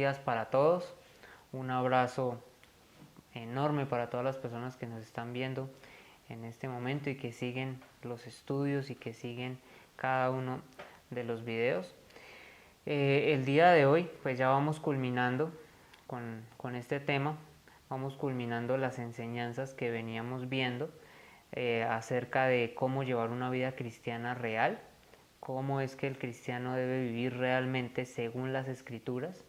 días para todos. Un abrazo enorme para todas las personas que nos están viendo en este momento y que siguen los estudios y que siguen cada uno de los videos. El día de hoy pues ya vamos culminando con este tema, vamos culminando las enseñanzas que veníamos viendo acerca de cómo llevar una vida cristiana real, cómo es que el cristiano debe vivir realmente según las escrituras.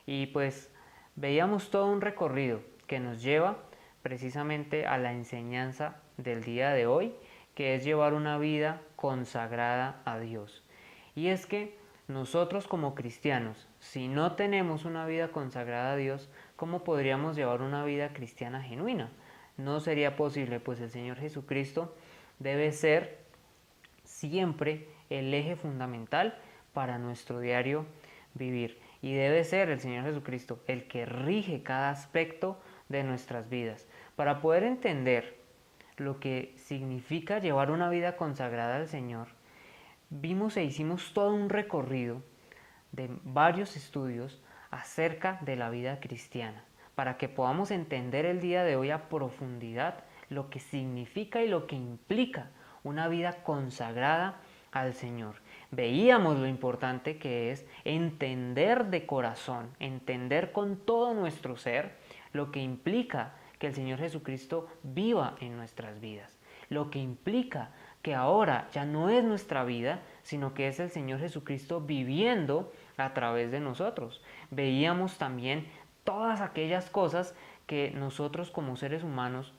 Y pues veíamos todo un recorrido que nos lleva precisamente a la enseñanza del día de hoy, que es llevar una vida consagrada a Dios. Y es que nosotros como cristianos, si no tenemos una vida consagrada a Dios, ¿cómo podríamos llevar una vida cristiana genuina? No sería posible, pues el Señor Jesucristo debe ser siempre el eje fundamental para nuestro diario vivir. Y debe ser el Señor Jesucristo el que rige cada aspecto de nuestras vidas. Para poder entender lo que significa llevar una vida consagrada al Señor, vimos e hicimos todo un recorrido de varios estudios acerca de la vida cristiana, para que podamos entender el día de hoy a profundidad lo que significa y lo que implica una vida consagrada al Señor. Veíamos lo importante que es entender de corazón, entender con todo nuestro ser lo que implica que el Señor Jesucristo viva en nuestras vidas, lo que implica que ahora ya no es nuestra vida, sino que es el Señor Jesucristo viviendo a través de nosotros. Veíamos también todas aquellas cosas que nosotros como seres humanos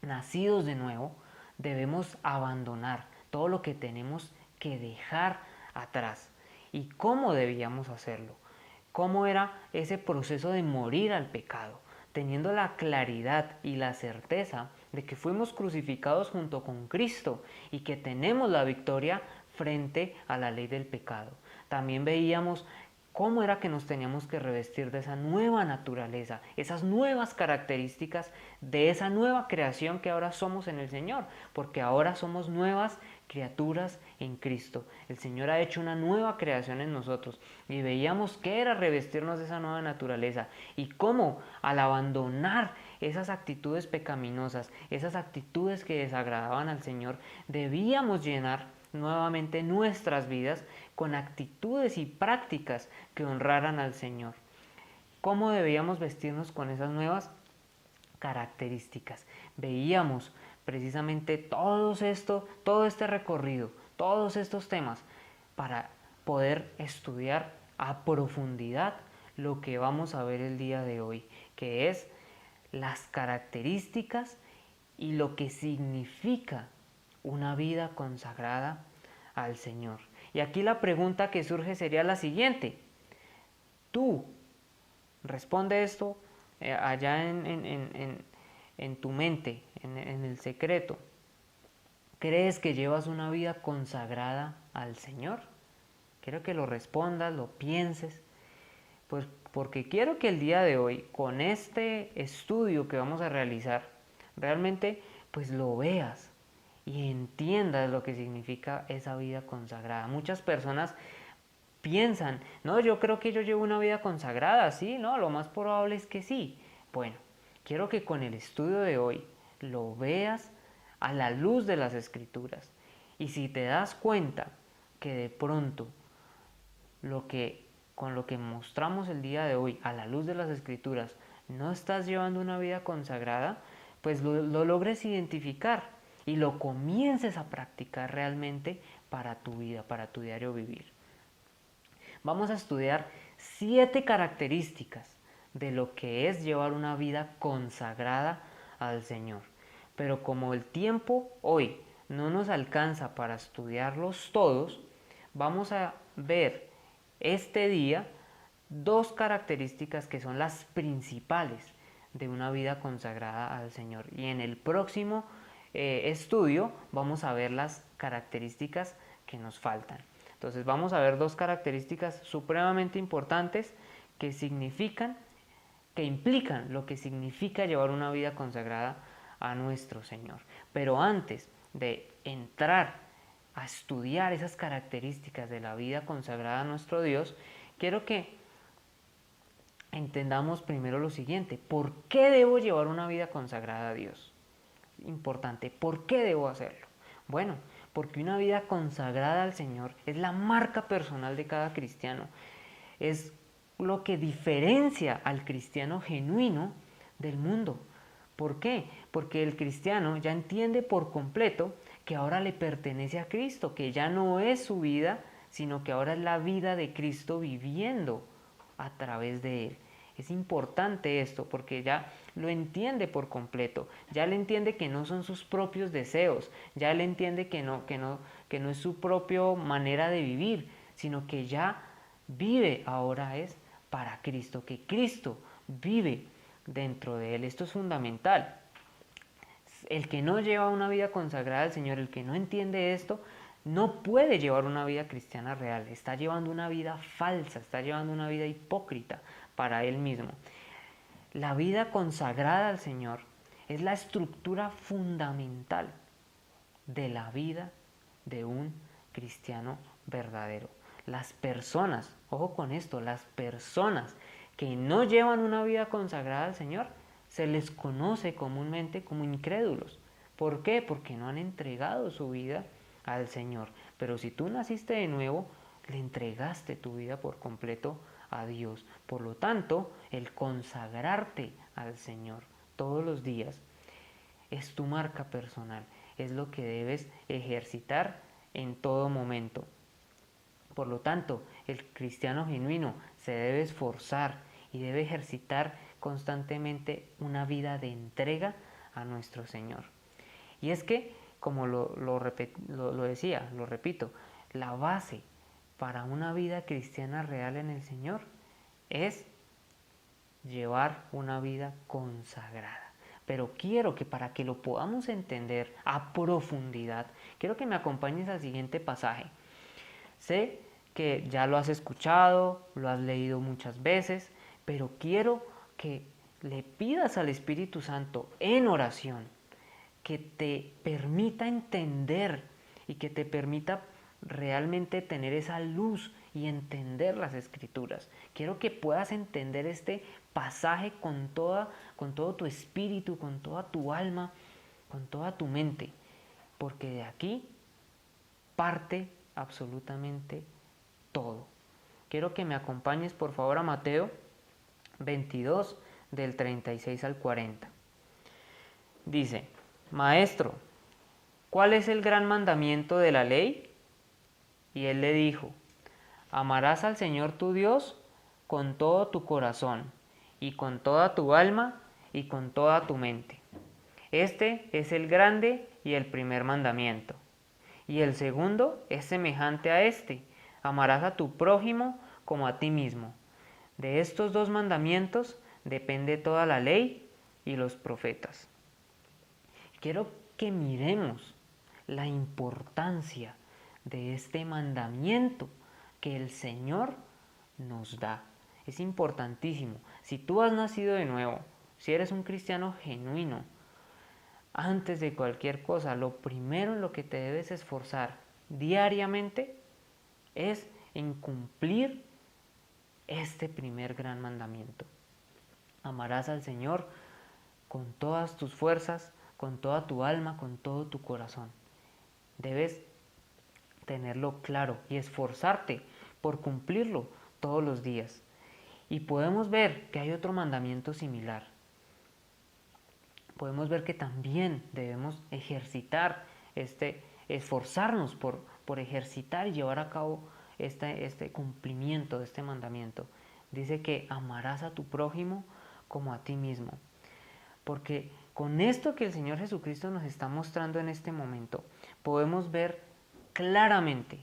nacidos de nuevo debemos abandonar, todo lo que tenemos que dejar atrás. ¿Y cómo debíamos hacerlo? ¿Cómo era ese proceso de morir al pecado? Teniendo la claridad y la certeza de que fuimos crucificados junto con Cristo y que tenemos la victoria frente a la ley del pecado. También veíamos cómo era que nos teníamos que revestir de esa nueva naturaleza, esas nuevas características de esa nueva creación que ahora somos en el Señor, porque ahora somos nuevas criaturas en Cristo. El Señor ha hecho una nueva creación en nosotros y veíamos qué era revestirnos de esa nueva naturaleza y cómo al abandonar esas actitudes pecaminosas, esas actitudes que desagradaban al Señor, debíamos llenar nuevamente nuestras vidas con actitudes y prácticas que honraran al Señor. ¿Cómo debíamos vestirnos con esas nuevas características? Veíamos precisamente todo este recorrido, todos estos temas para poder estudiar a profundidad lo que vamos a ver el día de hoy, que es las características y lo que significa una vida consagrada al Señor. Y aquí la pregunta que surge sería la siguiente. Tú, responde esto allá en tu mente, en el secreto. ¿Crees que llevas una vida consagrada al Señor? Quiero que lo respondas, lo pienses, pues porque quiero que el día de hoy, con este estudio que vamos a realizar, realmente pues lo veas y entiendas lo que significa esa vida consagrada. Muchas personas piensan, no, yo creo que yo llevo una vida consagrada, sí, no, lo más probable es que sí. Bueno, quiero que con el estudio de hoy lo veas a la luz de las escrituras. Y si te das cuenta que de pronto con lo que mostramos el día de hoy a la luz de las escrituras no estás llevando una vida consagrada, pues lo logres identificar y lo comiences a practicar realmente para tu vida, para tu diario vivir. Vamos a estudiar 7 características de lo que es llevar una vida consagrada al Señor. Pero como el tiempo hoy no nos alcanza para estudiarlos todos, vamos a ver este día 2 características que son las principales de una vida consagrada al Señor. Y en el próximo estudio vamos a ver las características que nos faltan. Entonces vamos a ver 2 características supremamente importantes que significan, que implican lo que significa llevar una vida consagrada a nuestro Señor. Pero antes de entrar a estudiar esas características de la vida consagrada a nuestro Dios, quiero que entendamos primero lo siguiente: ¿por qué debo llevar una vida consagrada a Dios? Importante, ¿por qué debo hacerlo? Bueno, porque una vida consagrada al Señor es la marca personal de cada cristiano, es lo que diferencia al cristiano genuino del mundo. ¿Por qué? Porque el cristiano ya entiende por completo que ahora le pertenece a Cristo, que ya no es su vida, sino que ahora es la vida de Cristo viviendo a través de él. Es importante esto porque ya lo entiende por completo, ya le entiende que no son sus propios deseos, ya le entiende que no es su propia manera de vivir, sino que ya vive ahora es para Cristo, que Cristo vive dentro de él. Esto es fundamental. El que no lleva una vida consagrada al Señor, el que no entiende esto, no puede llevar una vida cristiana real. Está llevando una vida falsa, está llevando una vida hipócrita para él mismo. La vida consagrada al Señor es la estructura fundamental de la vida de un cristiano verdadero. Las personas, ojo con esto, las personas que no llevan una vida consagrada al Señor, se les conoce comúnmente como incrédulos. ¿Por qué? Porque no han entregado su vida al Señor. Pero si tú naciste de nuevo, le entregaste tu vida por completo a Dios. Por lo tanto, el consagrarte al Señor todos los días es tu marca personal, es lo que debes ejercitar en todo momento. Por lo tanto, el cristiano genuino se debe esforzar y debe ejercitar constantemente una vida de entrega a nuestro Señor. Y es que, como lo decía, lo repito, la base para una vida cristiana real en el Señor es llevar una vida consagrada. Pero quiero que para que lo podamos entender a profundidad, quiero que me acompañes al siguiente pasaje. Sé que ya lo has escuchado, lo has leído muchas veces, pero quiero que le pidas al Espíritu Santo en oración que te permita entender y que te permita realmente tener esa luz y entender las Escrituras. Quiero que puedas entender este pasaje con todo tu espíritu, con toda tu alma, con toda tu mente, porque de aquí parte absolutamente todo. Quiero que me acompañes por favor a Mateo 22 del 36 al 40. Dice: Maestro, ¿cuál es el gran mandamiento de la ley? Y él le dijo: amarás al Señor tu Dios con todo tu corazón, y con toda tu alma, y con toda tu mente. Este es el grande y el primer mandamiento. Y el segundo es semejante a este: amarás a tu prójimo como a ti mismo. De estos dos mandamientos depende toda la ley y los profetas. Quiero que miremos la importancia de este mandamiento que el Señor nos da. Es importantísimo. Si tú has nacido de nuevo, si eres un cristiano genuino, antes de cualquier cosa, lo primero en lo que te debes esforzar diariamente es en cumplir este primer gran mandamiento. Amarás al Señor con todas tus fuerzas, con toda tu alma, con todo tu corazón. Debes tenerlo claro y esforzarte por cumplirlo todos los días. Y podemos ver que hay otro mandamiento similar. Podemos ver que también debemos ejercitar esforzarnos por ejercitar y llevar a cabo este cumplimiento de este mandamiento. Dice que amarás a tu prójimo como a ti mismo. Porque con esto que el Señor Jesucristo nos está mostrando en este momento, podemos ver claramente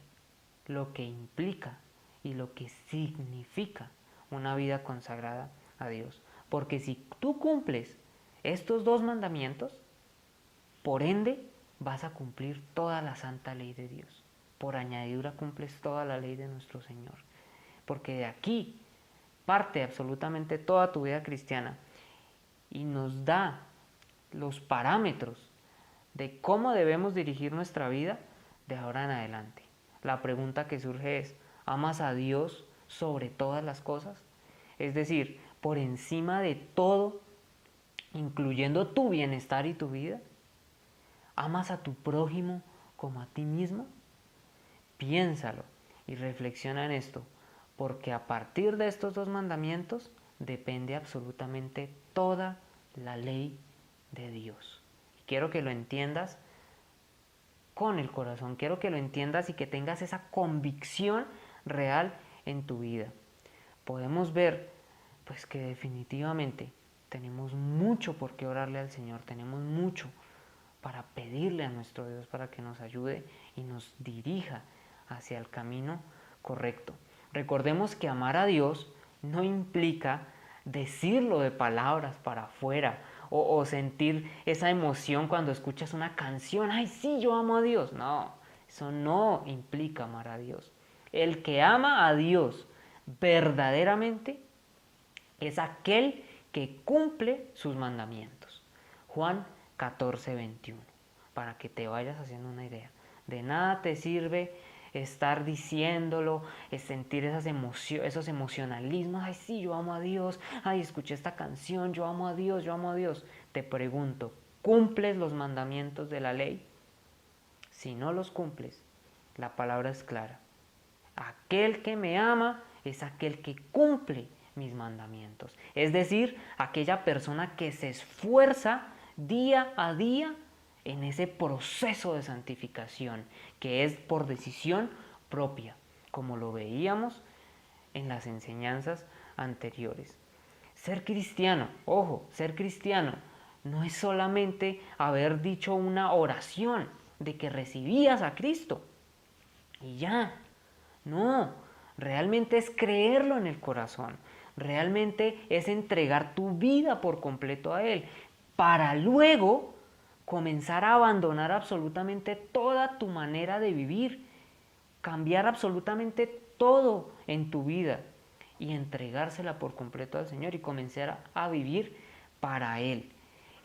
lo que implica y lo que significa una vida consagrada a Dios. Porque si tú cumples estos dos mandamientos, por ende vas a cumplir toda la santa ley de Dios. Por añadidura cumples toda la ley de nuestro Señor. Porque de aquí parte absolutamente toda tu vida cristiana y nos da los parámetros de cómo debemos dirigir nuestra vida de ahora en adelante. La pregunta que surge es: ¿amas a Dios sobre todas las cosas? Es decir, por encima de todo, incluyendo tu bienestar y tu vida? ¿Amas a tu prójimo como a ti mismo? Piénsalo y reflexiona en esto, porque a partir de estos dos mandamientos depende absolutamente toda la ley de Dios. Y quiero que lo entiendas con el corazón, quiero que lo entiendas y que tengas esa convicción real en tu vida. Podemos ver pues que definitivamente tenemos mucho por qué orarle al Señor, tenemos mucho para pedirle a nuestro Dios para que nos ayude y nos dirija hacia el camino correcto. Recordemos que amar a Dios no implica decirlo de palabras para afuera o sentir esa emoción cuando escuchas una canción. ¡Ay, sí, yo amo a Dios! No, eso no implica amar a Dios. El que ama a Dios verdaderamente es aquel que cumple sus mandamientos. Juan 14:21, para que te vayas haciendo una idea. De nada te sirve estar diciéndolo, sentir esos emocionalismos. Ay, sí, yo amo a Dios. Ay, escuché esta canción, yo amo a Dios, yo amo a Dios. Te pregunto, ¿cumples los mandamientos de la ley? Si no los cumples, la palabra es clara. Aquel que me ama es aquel que cumple mis mandamientos. Es decir, aquella persona que se esfuerza día a día en ese proceso de santificación, que es por decisión propia, como lo veíamos en las enseñanzas anteriores. Ser cristiano, ojo, ser cristiano no es solamente haber dicho una oración de que recibías a Cristo y ya. No, realmente es creerlo en el corazón, realmente es entregar tu vida por completo a Él, para luego comenzar a abandonar absolutamente toda tu manera de vivir, cambiar absolutamente todo en tu vida y entregársela por completo al Señor y comenzar a vivir para Él.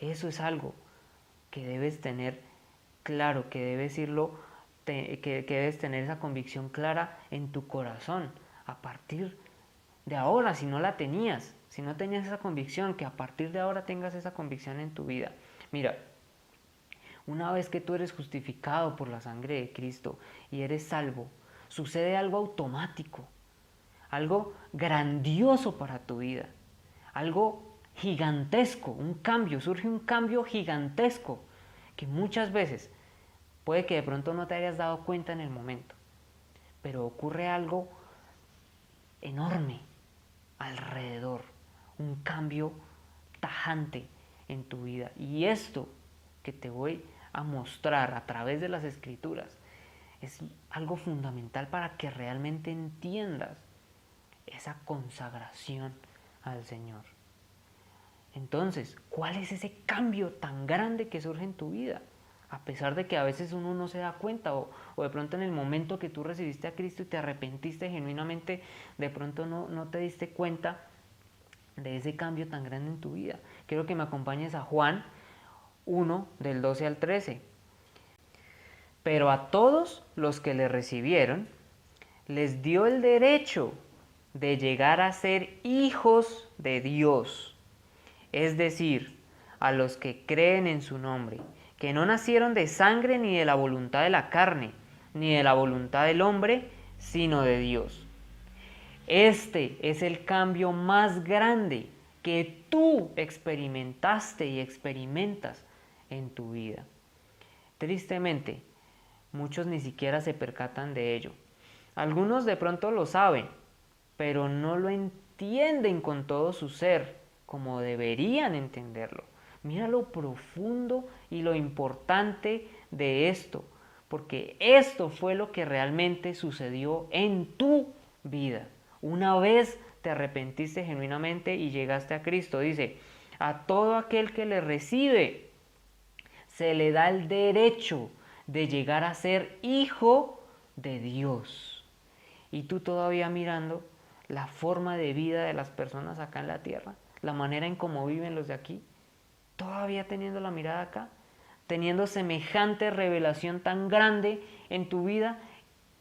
Eso es algo que debes tener claro, que debes que debes tener esa convicción clara en tu corazón. A partir de ahora, si no la tenías, si no tenías esa convicción, que a partir de ahora tengas esa convicción en tu vida. Mira, una vez que tú eres justificado por la sangre de Cristo y eres salvo, sucede algo automático, algo grandioso para tu vida, algo gigantesco, un cambio, surge un cambio gigantesco que muchas veces puede que de pronto no te hayas dado cuenta en el momento, pero ocurre algo enorme alrededor, un cambio tajante en tu vida. Y esto que te voy a mostrar a través de las Escrituras es algo fundamental para que realmente entiendas esa consagración al Señor. Entonces, ¿cuál es ese cambio tan grande que surge en tu vida? A pesar de que a veces uno no se da cuenta o de pronto en el momento que tú recibiste a Cristo y te arrepentiste genuinamente, de pronto no te diste cuenta de ese cambio tan grande en tu vida. Quiero que me acompañes a Juan 1, del 12 al 13. Pero a todos los que le recibieron, les dio el derecho de llegar a ser hijos de Dios. Es decir, a los que creen en su nombre, que no nacieron de sangre ni de la voluntad de la carne, ni de la voluntad del hombre, sino de Dios. Este es el cambio más grande que tú experimentaste y experimentas en tu vida. Tristemente, muchos ni siquiera se percatan de ello. Algunos de pronto lo saben, pero no lo entienden con todo su ser como deberían entenderlo. Mira lo profundo y lo importante de esto, porque esto fue lo que realmente sucedió en tu vida. Una vez te arrepentiste genuinamente y llegaste a Cristo, dice, a todo aquel que le recibe, se le da el derecho de llegar a ser hijo de Dios. Y tú todavía mirando la forma de vida de las personas acá en la tierra, la manera en cómo viven los de aquí, todavía teniendo la mirada acá, teniendo semejante revelación tan grande en tu vida,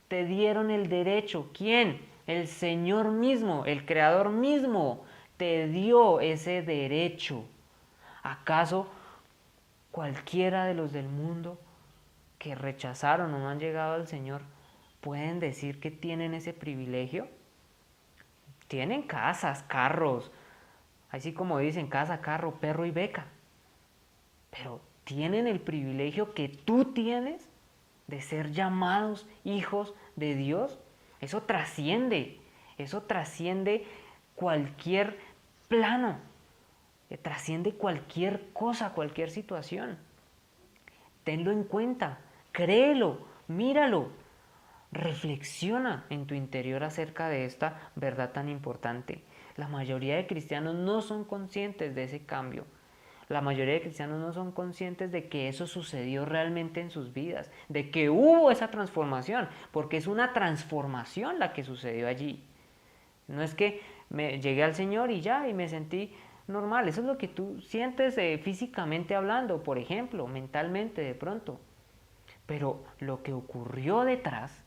te dieron el derecho. ¿Quién? El Señor mismo, el Creador mismo, te dio ese derecho. ¿Acaso cualquiera de los del mundo que rechazaron o no han llegado al Señor pueden decir que tienen ese privilegio? Tienen casas, carros, así como dicen casa, carro, perro y beca. Pero tienen el privilegio que tú tienes de ser llamados hijos de Dios. Eso trasciende cualquier plano, trasciende cualquier cosa, cualquier situación. Tenlo en cuenta, créelo, míralo, reflexiona en tu interior acerca de esta verdad tan importante. La mayoría de cristianos no son conscientes de ese cambio. La mayoría de cristianos no son conscientes de que eso sucedió realmente en sus vidas, de que hubo esa transformación, porque es una transformación la que sucedió allí. No es que me llegué al Señor y ya, y me sentí normal. Eso es lo que tú sientes físicamente hablando, por ejemplo, mentalmente de pronto. Pero lo que ocurrió detrás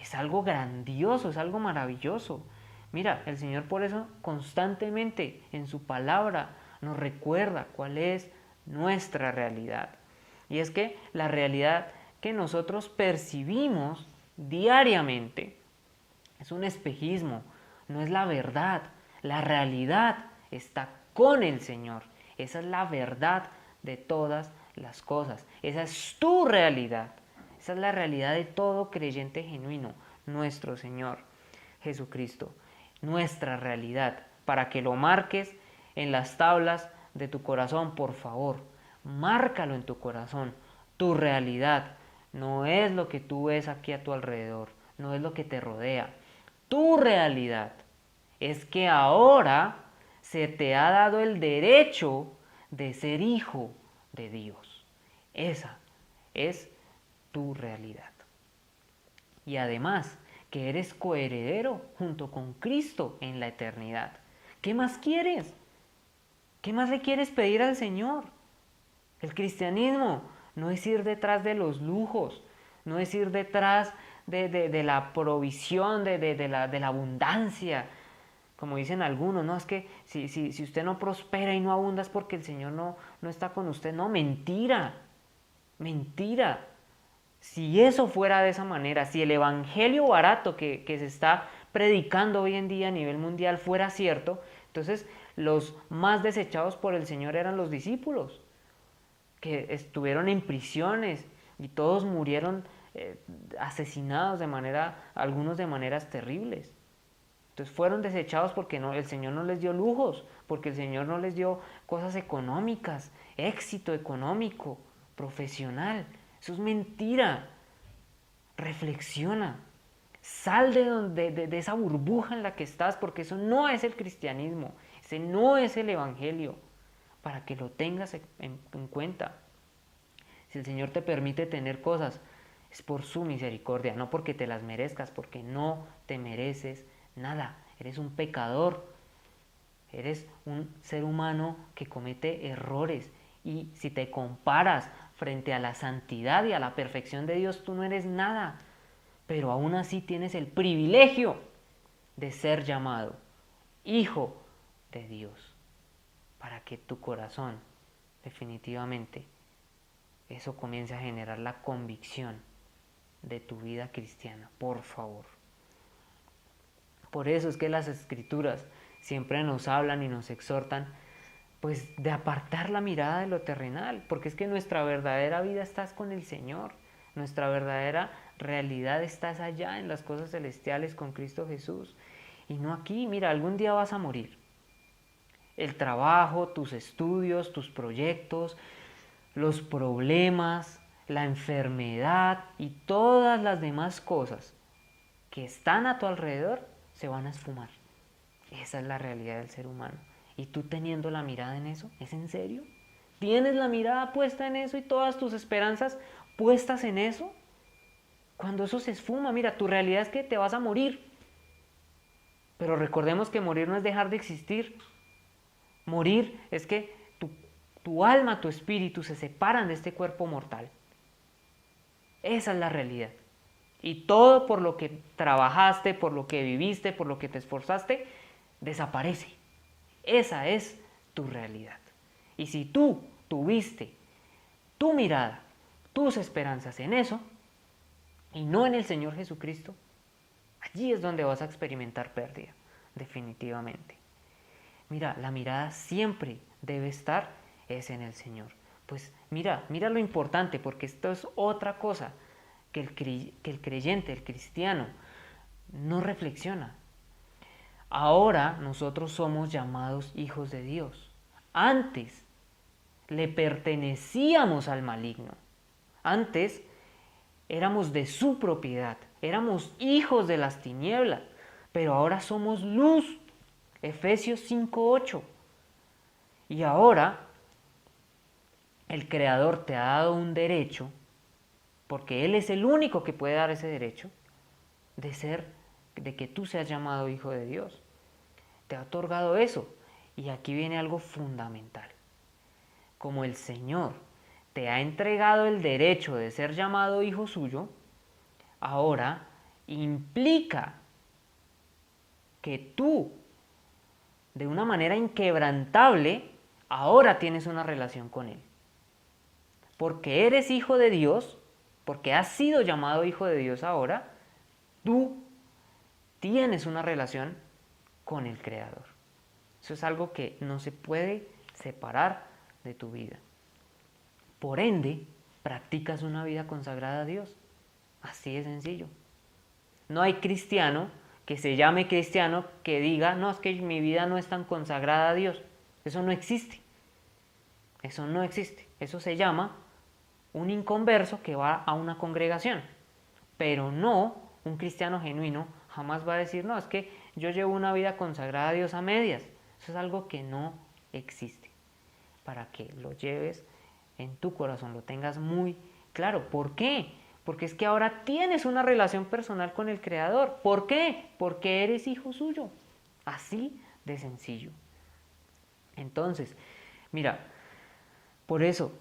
es algo grandioso, es algo maravilloso. Mira, el Señor por eso constantemente en su palabra nos recuerda cuál es nuestra realidad. Y es que la realidad que nosotros percibimos diariamente es un espejismo, no es la verdad. La realidad está con el Señor. Esa es la verdad de todas las cosas. Esa es tu realidad. Esa es la realidad de todo creyente genuino, nuestro Señor Jesucristo. Nuestra realidad, para que lo marques en las tablas de tu corazón, por favor. Márcalo en tu corazón. Tu realidad no es lo que tú ves aquí a tu alrededor, no es lo que te rodea. Tu realidad es que ahora se te ha dado el derecho de ser hijo de Dios. Esa es tu realidad. Y además que eres coheredero junto con Cristo en la eternidad. ¿Qué más quieres? ¿Qué más le quieres pedir al Señor? El cristianismo no es ir detrás de los lujos, no es ir detrás de la provisión, de la abundancia. Como dicen algunos, no, es que si usted no prospera y no abunda es porque el Señor no está con usted. No, mentira, mentira. Si eso fuera de esa manera, si el evangelio barato que se está predicando hoy en día a nivel mundial fuera cierto, entonces los más desechados por el Señor eran los discípulos, que estuvieron en prisiones y todos murieron asesinados algunos de maneras terribles. Entonces fueron desechados porque el Señor no les dio lujos, porque el Señor no les dio cosas económicas, éxito económico, profesional. Eso es mentira. Reflexiona. Sal de esa burbuja en la que estás, porque eso no es el cristianismo, ese no es el evangelio, para que lo tengas en cuenta. Si el Señor te permite tener cosas, es por su misericordia, no porque te las merezcas, porque no te mereces nada. Eres un pecador, eres un ser humano que comete errores, y si te comparas frente a la santidad y a la perfección de Dios, tú no eres nada, pero aún así tienes el privilegio de ser llamado hijo de Dios, para que tu corazón definitivamente eso comience a generar la convicción de tu vida cristiana, por favor. Por eso es que las Escrituras siempre nos hablan y nos exhortan pues de apartar la mirada de lo terrenal, porque es que nuestra verdadera vida está con el Señor, nuestra verdadera realidad está allá en las cosas celestiales con Cristo Jesús, y no aquí. Mira, algún día vas a morir. El trabajo, tus estudios, tus proyectos, los problemas, la enfermedad y todas las demás cosas que están a tu alrededor se van a esfumar. Esa es la realidad del ser humano. ¿Y tú teniendo la mirada en eso? ¿Es en serio? ¿Tienes la mirada puesta en eso y todas tus esperanzas puestas en eso? Cuando eso se esfuma, mira, tu realidad es que te vas a morir. Pero recordemos que morir no es dejar de existir. Morir es que tu alma, tu espíritu se separan de este cuerpo mortal. Esa es la realidad. Y todo por lo que trabajaste, por lo que viviste, por lo que te esforzaste, desaparece. Esa es tu realidad. Y si tú tuviste tu mirada, tus esperanzas en eso, y no en el Señor Jesucristo, allí es donde vas a experimentar pérdida, definitivamente. Mira, la mirada siempre debe estar es en el Señor. Pues mira lo importante, porque esto es otra cosa que el creyente, el cristiano, no reflexiona. Ahora nosotros somos llamados hijos de Dios. Antes le pertenecíamos al maligno. Antes éramos de su propiedad, éramos hijos de las tinieblas, pero ahora somos luz. Efesios 5:8. Y ahora el Creador te ha dado un derecho, porque Él es el único que puede dar ese derecho, de que tú seas llamado hijo de Dios. Te ha otorgado eso. Y aquí viene algo fundamental. Como el Señor te ha entregado el derecho de ser llamado hijo suyo, ahora implica que tú, de una manera inquebrantable, ahora tienes una relación con Él. Porque eres hijo de Dios, porque has sido llamado hijo de Dios ahora, tú tienes una relación con el Creador. Eso es algo que no se puede separar de tu vida. Por ende, practicas una vida consagrada a Dios. Así de sencillo. No hay cristiano que se llame cristiano que diga, no, es que mi vida no es tan consagrada a Dios. Eso no existe. Eso no existe. Eso se llama un inconverso que va a una congregación. Pero no, un cristiano genuino jamás va a decir, no, es que yo llevo una vida consagrada a Dios a medias. Eso es algo que no existe. Para que lo lleves en tu corazón, lo tengas muy claro. ¿Por qué? Porque es que ahora tienes una relación personal con el Creador. ¿Por qué? Porque eres hijo suyo. Así de sencillo. Entonces, mira, por eso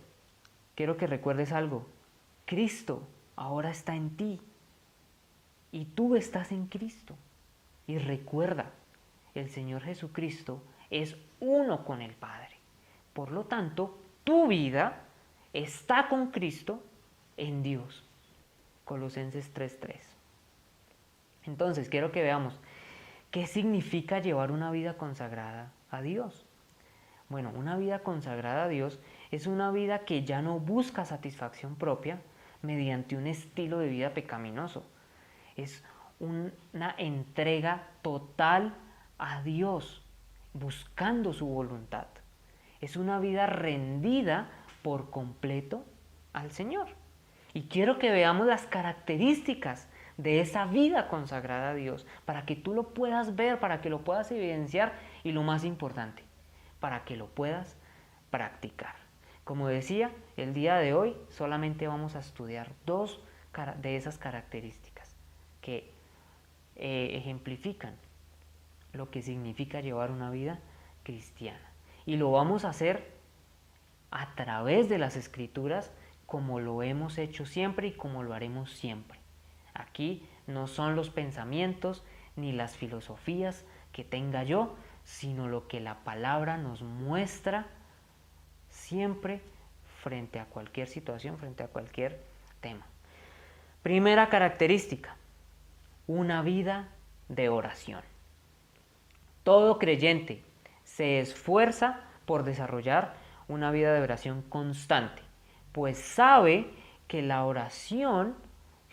quiero que recuerdes algo. Cristo ahora está en ti. Y tú estás en Cristo. Y recuerda, el Señor Jesucristo es uno con el Padre. Por lo tanto, tu vida está con Cristo en Dios. Colosenses 3:3. Entonces, quiero que veamos qué significa llevar una vida consagrada a Dios. Bueno, una vida consagrada a Dios es una vida que ya no busca satisfacción propia mediante un estilo de vida pecaminoso. Es una entrega total a Dios, buscando su voluntad. Es una vida rendida por completo al Señor. Y quiero que veamos las características de esa vida consagrada a Dios, para que tú lo puedas ver, para que lo puedas evidenciar y lo más importante, para que lo puedas practicar. Como decía, el día de hoy solamente vamos a estudiar 2 de esas características que ejemplifican lo que significa llevar una vida cristiana. Y lo vamos a hacer a través de las Escrituras, como lo hemos hecho siempre y como lo haremos siempre. Aquí no son los pensamientos ni las filosofías que tenga yo, sino lo que la palabra nos muestra siempre frente a cualquier situación, frente a cualquier tema. Primera característica, una vida de oración. Todo creyente se esfuerza por desarrollar una vida de oración constante, pues sabe que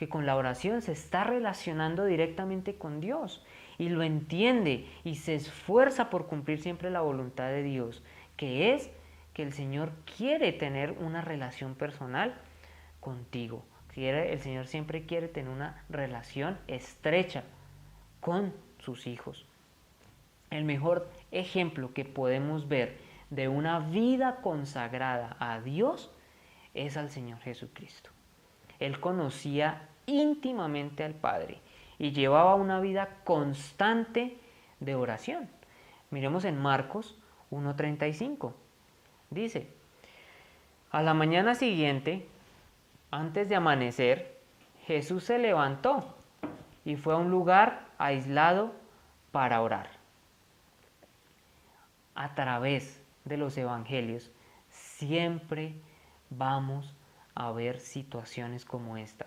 con la oración se está relacionando directamente con Dios y lo entiende y se esfuerza por cumplir siempre la voluntad de Dios, que es que el Señor quiere tener una relación personal contigo. El Señor siempre quiere tener una relación estrecha con sus hijos. El mejor ejemplo que podemos ver de una vida consagrada a Dios es al Señor Jesucristo. Él conocía íntimamente al Padre y llevaba una vida constante de oración. Miremos en Marcos 1:35. Dice, a la mañana siguiente, antes de amanecer, Jesús se levantó y fue a un lugar aislado para orar. a través de los evangelios, siempre vamos a ver situaciones como esta.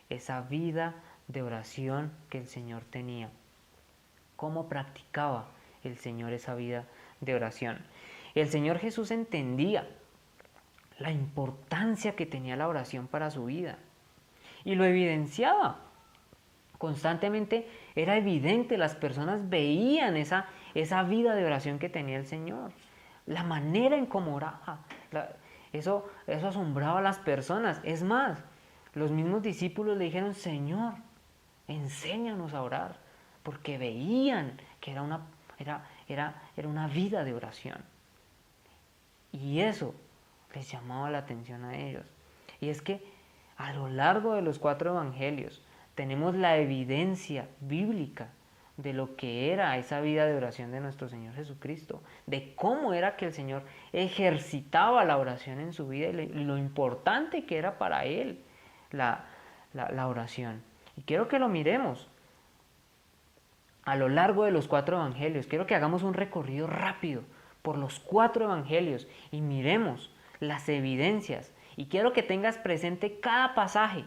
Esa vida de oración que el Señor tenía. ¿Cómo practicaba el Señor esa vida de oración? El Señor Jesús entendía la importancia que tenía la oración para su vida y lo evidenciaba. Constantemente era evidente, las personas veían esa vida de oración que tenía el Señor, la manera en cómo oraba. Eso asombraba a las personas. Es más, los mismos discípulos le dijeron: Señor, enséñanos a orar, porque veían que era una vida de oración. Y eso les llamaba la atención a ellos. Y es que a lo largo de los 4 evangelios tenemos la evidencia bíblica de lo que era esa vida de oración de nuestro Señor Jesucristo, de cómo era que el Señor ejercitaba la oración en su vida y lo importante que era para Él la oración. Y quiero que lo miremos a lo largo de los 4 evangelios. Quiero que hagamos un recorrido rápido por los 4 evangelios y miremos las evidencias. Y quiero que tengas presente cada pasaje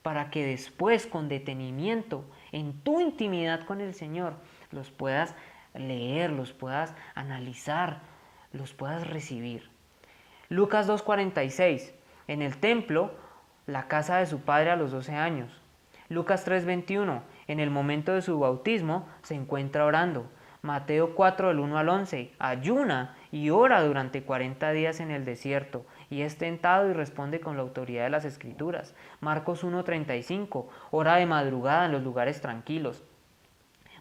para que después, con detenimiento, en tu intimidad con el Señor, los puedas leer, los puedas analizar, los puedas recibir. Lucas 2:46, en el templo, la casa de su padre a los 12 años. Lucas 3:21, en el momento de su bautismo, se encuentra orando. Mateo 4, del 1 al 11, ayuna y ora durante 40 días en el desierto, y es tentado y responde con la autoridad de las Escrituras. Marcos 1:35, ora de madrugada en los lugares tranquilos.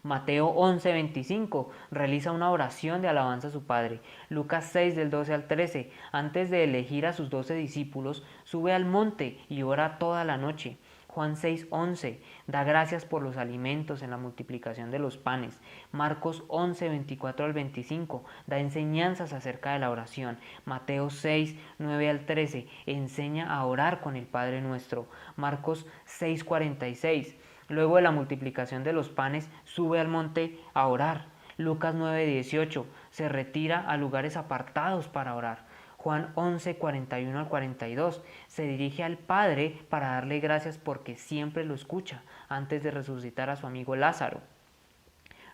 Mateo 11:25, realiza una oración de alabanza a su Padre. Lucas 6, del 12 al 13, antes de elegir a sus 12 discípulos, sube al monte y ora toda la noche. Juan 6:11, da gracias por los alimentos en la multiplicación de los panes. Marcos 11:24 al 25, da enseñanzas acerca de la oración. Mateo 6:9 al 13, enseña a orar con el Padre Nuestro. Marcos 6:46, luego de la multiplicación de los panes, sube al monte a orar. Lucas 9:18, se retira a lugares apartados para orar. Juan 11:41 al 42, se dirige al Padre para darle gracias porque siempre lo escucha, antes de resucitar a su amigo Lázaro.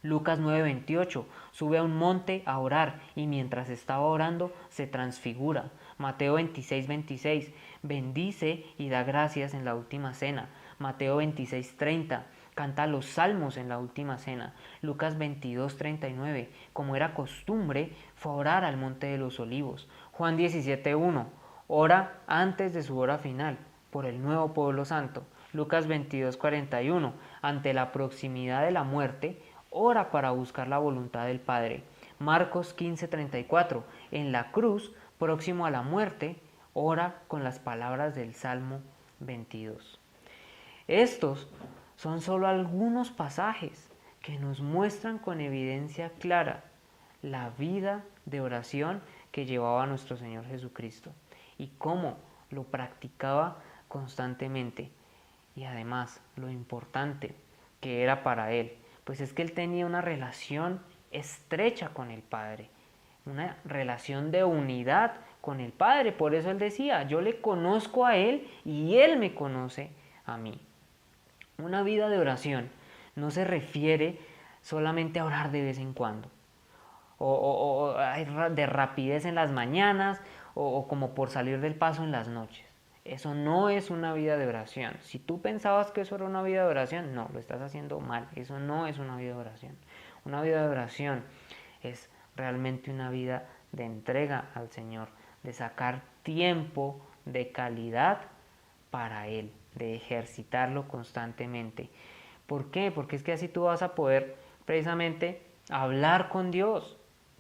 Lucas 9:28, sube a un monte a orar y mientras estaba orando se transfigura. Mateo 26:26, bendice y da gracias en la última cena. Mateo 26:30, canta los salmos en la última cena. Lucas 22:39, como era costumbre, fue a orar al monte de los olivos. Juan 17:1, ora antes de su hora final, por el nuevo pueblo santo. Lucas 22:41, ante la proximidad de la muerte, ora para buscar la voluntad del Padre. Marcos 15:34, en la cruz, próximo a la muerte, ora con las palabras del Salmo 22. Estos son solo algunos pasajes que nos muestran con evidencia clara la vida de oración que llevaba nuestro Señor Jesucristo y cómo lo practicaba constantemente. Y además, lo importante que era para Él, pues es que Él tenía una relación estrecha con el Padre, una relación de unidad con el Padre. Por eso Él decía, yo le conozco a Él y Él me conoce a mí. Una vida de oración no se refiere solamente a orar de vez en cuando, o de rapidez en las mañanas, o como por salir del paso en las noches. Eso no es una vida de oración. Si tú pensabas que eso era una vida de oración, no, lo estás haciendo mal. Eso no es una vida de oración. Una vida de oración es realmente una vida de entrega al Señor, de sacar tiempo de calidad para Él, de ejercitarlo constantemente. ¿Por qué? Porque es que así tú vas a poder precisamente hablar con Dios,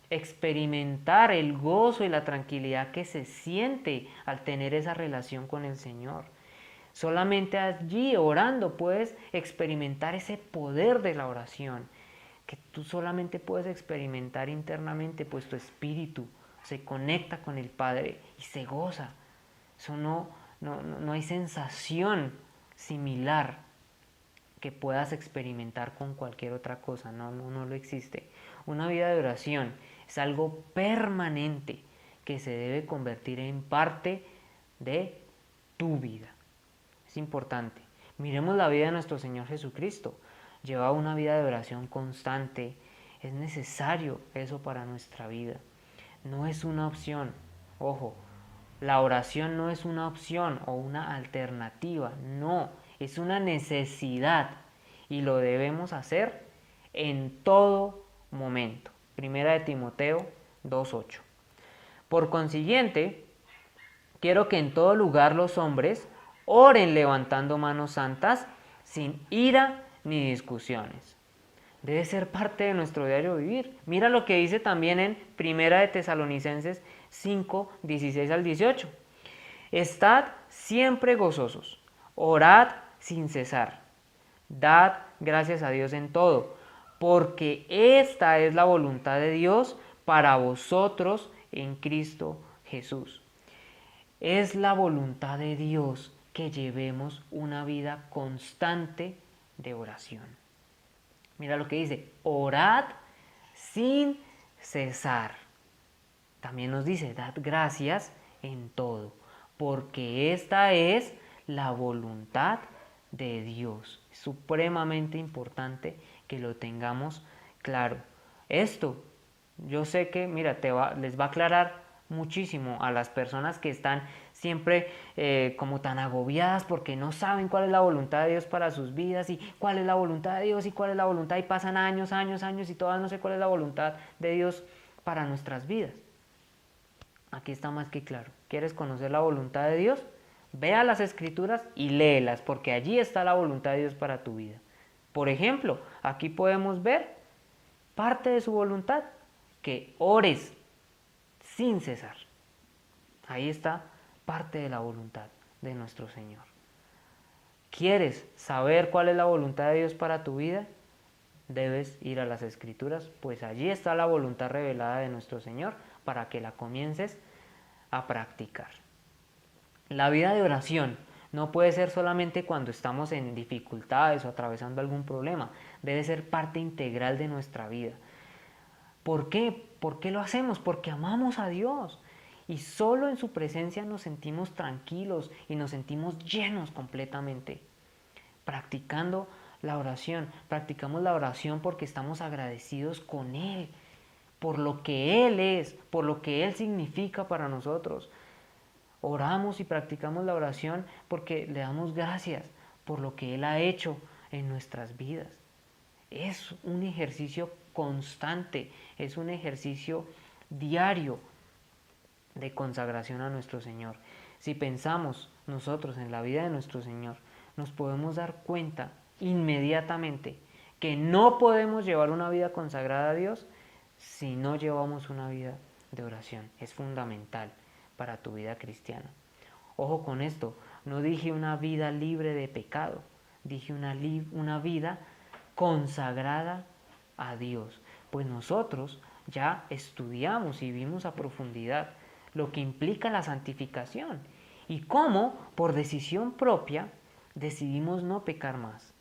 experimentar el gozo y la tranquilidad que se siente al tener esa relación con el Señor. Solamente allí orando puedes experimentar ese poder de la oración, que tú solamente puedes experimentar internamente, pues tu espíritu se conecta con el Padre y se goza. Eso no hay sensación similar que puedas experimentar con cualquier otra cosa, no lo existe. Una vida de oración es algo permanente que se debe convertir en parte de tu vida. Es importante. Miremos la vida de nuestro Señor Jesucristo. Llevaba una vida de oración constante. Es necesario eso para nuestra vida. No es una opción. Ojo, la oración no es una opción o una alternativa. No, es una necesidad y lo debemos hacer en todo momento. Primera de Timoteo 2:8. Por consiguiente, quiero que en todo lugar los hombres oren levantando manos santas, sin ira ni discusiones. Debe ser parte de nuestro diario vivir. Mira lo que dice también en Primera de Tesalonicenses 5, 16 al 18. Estad siempre gozosos, orad sin cesar, dad gracias a Dios en todo, porque esta es la voluntad de Dios para vosotros en Cristo Jesús. Es la voluntad de Dios que llevemos una vida constante de oración. Mira lo que dice, orad sin cesar. También nos dice, dad gracias en todo, porque esta es la voluntad de Dios. Es supremamente importante que lo tengamos claro. Esto, yo sé que, mira, les va a aclarar muchísimo a las personas que están siempre como tan agobiadas porque no saben cuál es la voluntad de Dios para sus vidas y cuál es la voluntad de Dios y cuál es la voluntad y pasan años y todas no sé cuál es la voluntad de Dios para nuestras vidas. Aquí está más que claro. ¿Quieres conocer la voluntad de Dios? Ve a las Escrituras y léelas, porque allí está la voluntad de Dios para tu vida. Por ejemplo, aquí podemos ver parte de su voluntad, que ores sin cesar. Ahí está parte de la voluntad de nuestro Señor. ¿Quieres saber cuál es la voluntad de Dios para tu vida? Debes ir a las Escrituras, pues allí está la voluntad revelada de nuestro Señor para que la comiences a practicar. La vida de oración no puede ser solamente cuando estamos en dificultades o atravesando algún problema, debe ser parte integral de nuestra vida. ¿Por qué? ¿Por qué lo hacemos? Porque amamos a Dios y solo en su presencia nos sentimos tranquilos y nos sentimos llenos completamente. Practicando la oración, practicamos la oración porque estamos agradecidos con Él, por lo que Él es, por lo que Él significa para nosotros. Oramos y practicamos la oración porque le damos gracias por lo que Él ha hecho en nuestras vidas. Es un ejercicio constante, es un ejercicio diario de consagración a nuestro Señor. Si pensamos nosotros en la vida de nuestro Señor, nos podemos dar cuenta inmediatamente que no podemos llevar una vida consagrada a Dios si no llevamos una vida de oración. Es fundamental para tu vida cristiana. Ojo con esto, no dije una vida libre de pecado, dije una vida consagrada a Dios. Pues nosotros ya estudiamos y vimos a profundidad lo que implica la santificación y cómo por decisión propia decidimos no pecar más,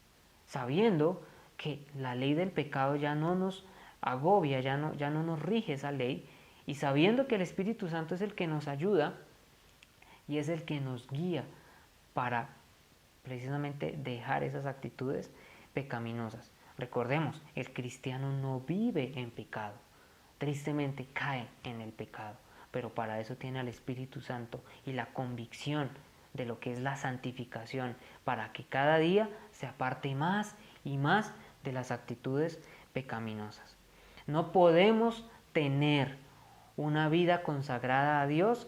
sabiendo que la ley del pecado ya no nos agobia, ya no nos rige esa ley, y sabiendo que el Espíritu Santo es el que nos ayuda y es el que nos guía para precisamente dejar esas actitudes pecaminosas. Recordemos, el cristiano no vive en pecado, tristemente cae en el pecado, pero para eso tiene al Espíritu Santo y la convicción de lo que es la santificación, para que cada día se aparte más y más de las actitudes pecaminosas. No podemos tener una vida consagrada a Dios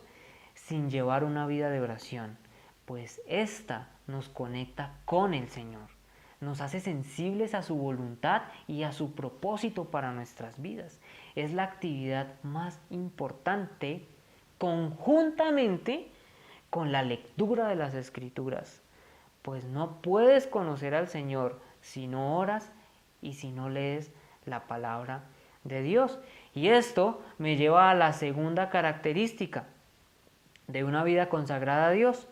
sin llevar una vida de oración, pues esta nos conecta con el Señor, nos hace sensibles a su voluntad y a su propósito para nuestras vidas. Es la actividad más importante conjuntamente con la lectura de las Escrituras, pues no puedes conocer al Señor si no oras y si no lees la palabra de Dios. Y esto me lleva a la segunda característica de una vida consagrada a Dios,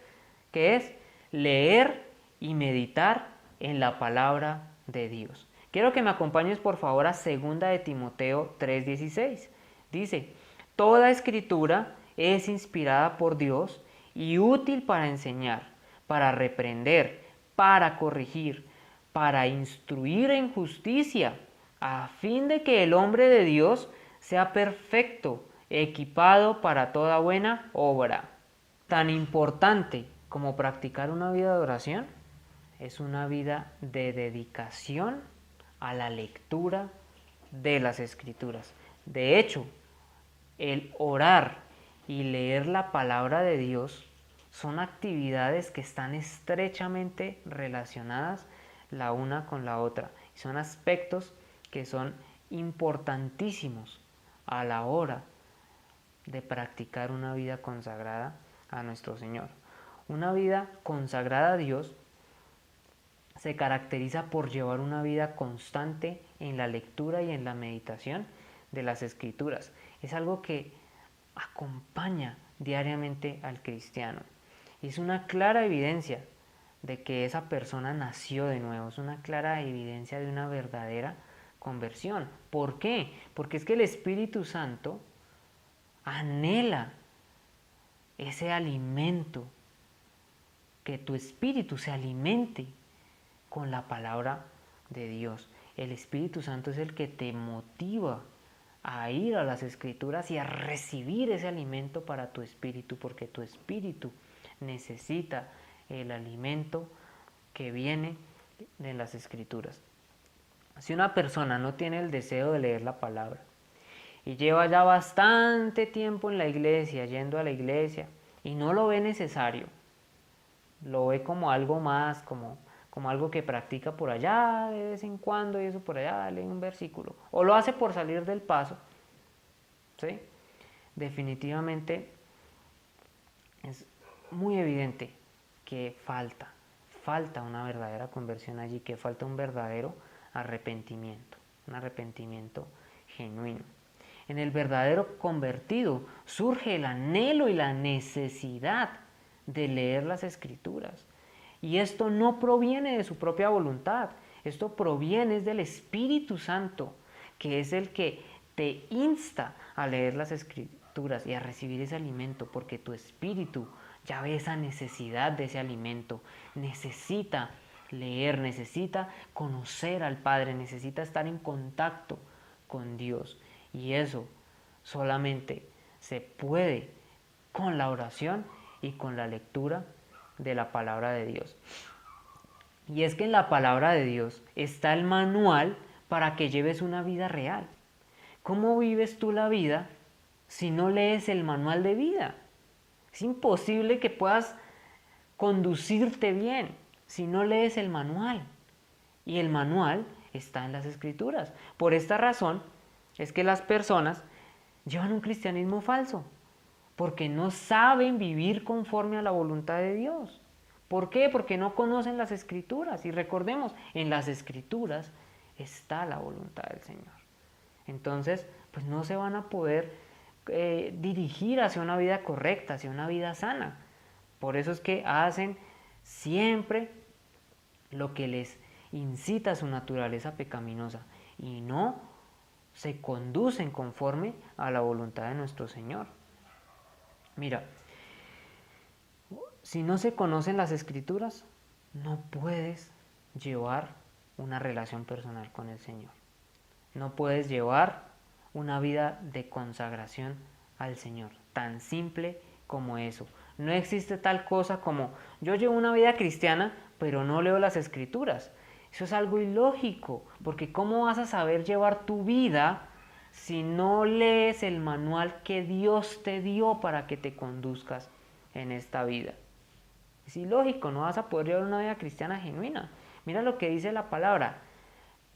que es leer y meditar en la palabra de Dios. Quiero que me acompañes por favor a 2 de Timoteo 3:16. Dice, toda escritura es inspirada por Dios y útil para enseñar, para reprender, para corregir, para instruir en justicia, a fin de que el hombre de Dios sea perfecto, equipado para toda buena obra. Tan importante como practicar una vida de oración es una vida de dedicación a la lectura de las Escrituras. De hecho, el orar y leer la palabra de Dios son actividades que están estrechamente relacionadas la una con la otra. Son aspectos que son importantísimos a la hora de practicar una vida consagrada a nuestro Señor. Una vida consagrada a Dios se caracteriza por llevar una vida constante en la lectura y en la meditación de las Escrituras. Es algo que acompaña diariamente al cristiano. Y es una clara evidencia de que esa persona nació de nuevo, es una clara evidencia de una verdadera conversión. ¿Por qué? Porque es que el Espíritu Santo anhela ese alimento, que tu espíritu se alimente con la palabra de Dios. El Espíritu Santo es el que te motiva a ir a las Escrituras y a recibir ese alimento para tu espíritu, porque tu espíritu necesita el alimento que viene de las Escrituras. Si una persona no tiene el deseo de leer la palabra y lleva ya bastante tiempo en la iglesia, yendo a la iglesia, y no lo ve necesario, lo ve como algo más, como algo que practica por allá de vez en cuando, y eso por allá, lee un versículo, o lo hace por salir del paso, ¿sí? Definitivamente es muy evidente que falta una verdadera conversión allí, que falta un verdadero arrepentimiento, un arrepentimiento genuino. En el verdadero convertido surge el anhelo y la necesidad de leer las Escrituras. Y esto no proviene de su propia voluntad, esto proviene del Espíritu Santo, que es el que te insta a leer las Escrituras y a recibir ese alimento, porque tu espíritu ya ve esa necesidad de ese alimento, necesita leer, necesita conocer al Padre, necesita estar en contacto con Dios. Y eso solamente se puede con la oración y con la lectura de la palabra de Dios. Y es que en la palabra de Dios está el manual para que lleves una vida real. ¿Cómo vives tú la vida si no lees el manual de vida? Es imposible que puedas conducirte bien si no lees el manual. Y el manual está en las Escrituras. Por esta razón es que las personas llevan un cristianismo falso, porque no saben vivir conforme a la voluntad de Dios. ¿Por qué? Porque no conocen las Escrituras. Y recordemos, en las Escrituras está la voluntad del Señor. Entonces, pues no se van a poder dirigir hacia una vida correcta, hacia una vida sana. Por eso es que hacen siempre lo que les incita a su naturaleza pecaminosa y no se conducen conforme a la voluntad de nuestro Señor. Mira, si no se conocen las Escrituras, no puedes llevar una relación personal con el Señor. No puedes llevar una vida de consagración al Señor, tan simple como eso. No existe tal cosa como yo llevo una vida cristiana, pero no leo las Escrituras. Eso es algo ilógico, porque ¿cómo vas a saber llevar tu vida si no lees el manual que Dios te dio para que te conduzcas en esta vida? Es ilógico, no vas a poder llevar una vida cristiana genuina. Mira lo que dice la palabra,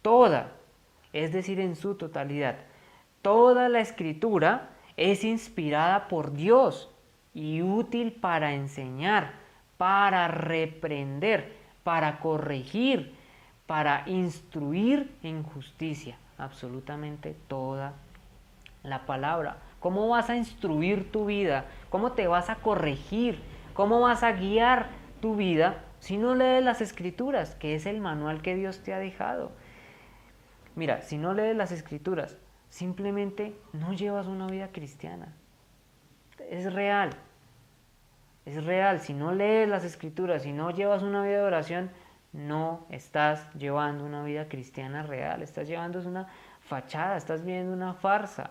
toda, es decir, en su totalidad, toda la Escritura es inspirada por Dios y útil para enseñar, para reprender, para corregir, para instruir en justicia. Absolutamente toda la palabra. ¿Cómo vas a instruir tu vida? ¿Cómo te vas a corregir? ¿Cómo vas a guiar tu vida si no lees las Escrituras, que es el manual que Dios te ha dejado? Mira, si no lees las Escrituras, simplemente no llevas una vida cristiana. Es real. Es real. Si no lees las escrituras, si no llevas una vida de oración, no estás llevando una vida cristiana real. Estás llevando una fachada, estás viviendo una farsa.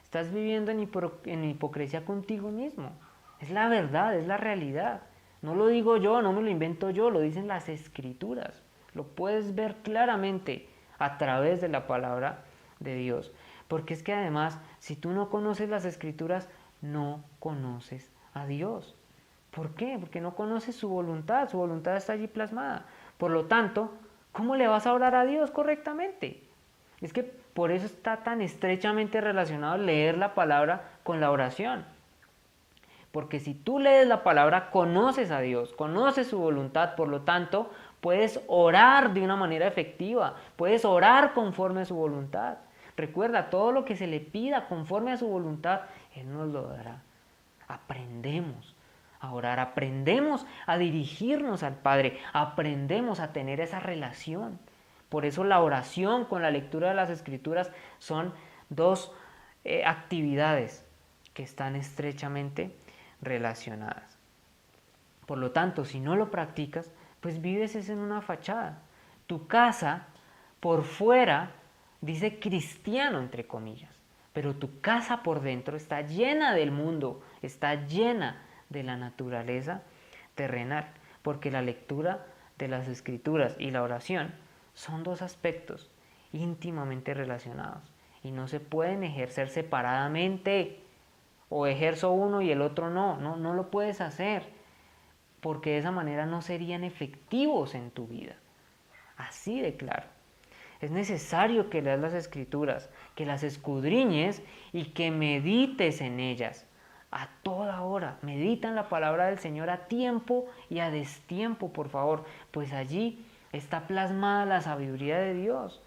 Estás viviendo en hipocresía contigo mismo. Es la verdad, es la realidad. No lo digo yo, no me lo invento yo, lo dicen las escrituras. Lo puedes ver claramente a través de la palabra de Dios. Porque es que además, si tú no conoces las escrituras, no conoces a Dios. ¿Por qué? Porque no conoces su voluntad está allí plasmada. Por lo tanto, ¿cómo le vas a orar a Dios correctamente? Es que por eso está tan estrechamente relacionado leer la palabra con la oración. Porque si tú lees la palabra, conoces a Dios, conoces su voluntad, por lo tanto, puedes orar de una manera efectiva, puedes orar conforme a su voluntad. Recuerda, todo lo que se le pida conforme a su voluntad, Él nos lo dará. Aprendemos a orar, aprendemos a dirigirnos al Padre, aprendemos a tener esa relación. Por eso la oración con la lectura de las Escrituras son dos actividades que están estrechamente relacionadas. Por lo tanto, si no lo practicas, pues vives en una fachada. Tu casa, por fuera, dice cristiano entre comillas, pero tu casa por dentro está llena del mundo, está llena de la naturaleza terrenal, porque la lectura de las escrituras y la oración son dos aspectos íntimamente relacionados y no se pueden ejercer separadamente, o ejerzo uno y el otro no lo puedes hacer, porque de esa manera no serían efectivos en tu vida. Así de claro. Es necesario que leas las escrituras, que las escudriñes y que medites en ellas a toda hora. Medita en la palabra del Señor a tiempo y a destiempo, por favor, pues allí está plasmada la sabiduría de Dios,